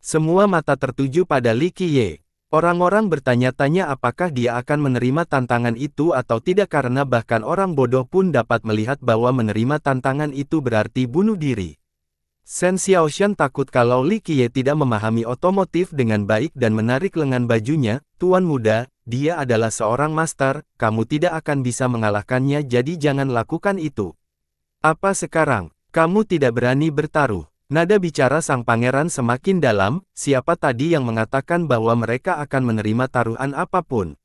Semua mata tertuju pada Li Qiye. Orang-orang bertanya-tanya apakah dia akan menerima tantangan itu atau tidak karena bahkan orang bodoh pun dapat melihat bahwa menerima tantangan itu berarti bunuh diri. Shen Xiaoshan takut kalau Li Qiye tidak memahami otomotif dengan baik dan menarik lengan bajunya. Tuan muda, dia adalah seorang master, kamu tidak akan bisa mengalahkannya jadi jangan lakukan itu. Apa sekarang, kamu tidak berani bertaruh? Nada bicara sang pangeran semakin dalam, siapa tadi yang mengatakan bahwa mereka akan menerima taruhan apapun?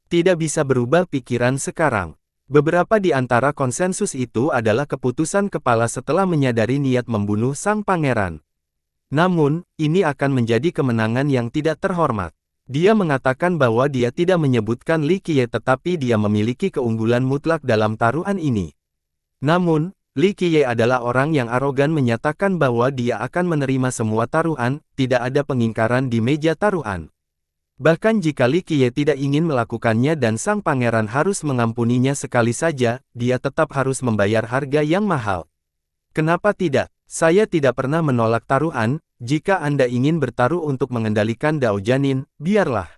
Tidak bisa berubah pikiran sekarang. Beberapa di antara konsensus itu adalah keputusan kepala setelah menyadari niat membunuh sang pangeran. Namun, ini akan menjadi kemenangan yang tidak terhormat. Dia mengatakan bahwa dia tidak menyebutkan Li Qiye tetapi dia memiliki keunggulan mutlak dalam taruhan ini. Namun, Li Qiye adalah orang yang arogan menyatakan bahwa dia akan menerima semua taruhan, tidak ada pengingkaran di meja taruhan. Bahkan jika Li Qiye tidak ingin melakukannya dan sang pangeran harus mengampuninya sekali saja, dia tetap harus membayar harga yang mahal. Kenapa tidak? Saya tidak pernah menolak taruhan, jika Anda ingin bertaruh untuk mengendalikan Dao Janin, biarlah.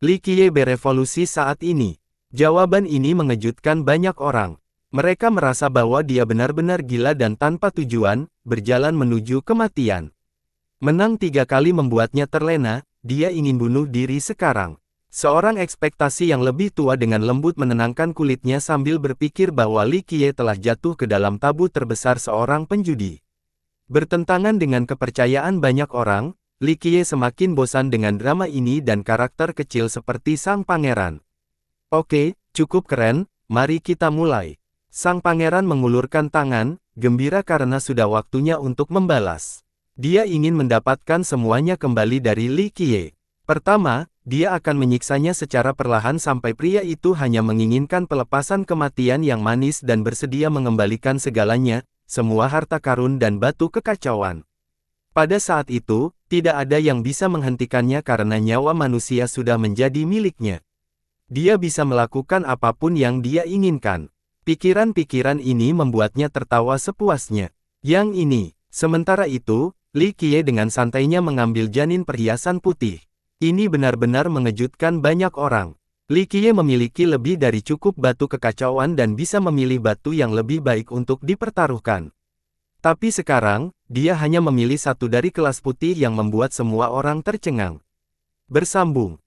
Li Qiye berevolusi saat ini. Jawaban ini mengejutkan banyak orang. Mereka merasa bahwa dia benar-benar gila dan tanpa tujuan, berjalan menuju kematian. Menang 3 kali membuatnya terlena. Dia ingin bunuh diri sekarang. Seorang ekspektasi yang lebih tua dengan lembut menenangkan kulitnya sambil berpikir bahwa Li Qiye telah jatuh ke dalam tabu terbesar seorang penjudi. Bertentangan dengan kepercayaan banyak orang, Li Qiye semakin bosan dengan drama ini dan karakter kecil seperti sang pangeran. Oke, cukup keren, mari kita mulai. Sang pangeran mengulurkan tangan, gembira karena sudah waktunya untuk membalas. Dia ingin mendapatkan semuanya kembali dari Li Qiye. Pertama, dia akan menyiksanya secara perlahan sampai pria itu hanya menginginkan pelepasan kematian yang manis dan bersedia mengembalikan segalanya, semua harta karun dan batu kekacauan. Pada saat itu, tidak ada yang bisa menghentikannya karena nyawa manusia sudah menjadi miliknya. Dia bisa melakukan apapun yang dia inginkan. Pikiran-pikiran ini membuatnya tertawa sepuasnya. Yang ini, sementara itu, Li Qiye dengan santainya mengambil janin perhiasan putih. Ini benar-benar mengejutkan banyak orang. Li Qiye memiliki lebih dari cukup batu kekacauan dan bisa memilih batu yang lebih baik untuk dipertaruhkan. Tapi sekarang, dia hanya memilih satu dari kelas putih yang membuat semua orang tercengang. Bersambung.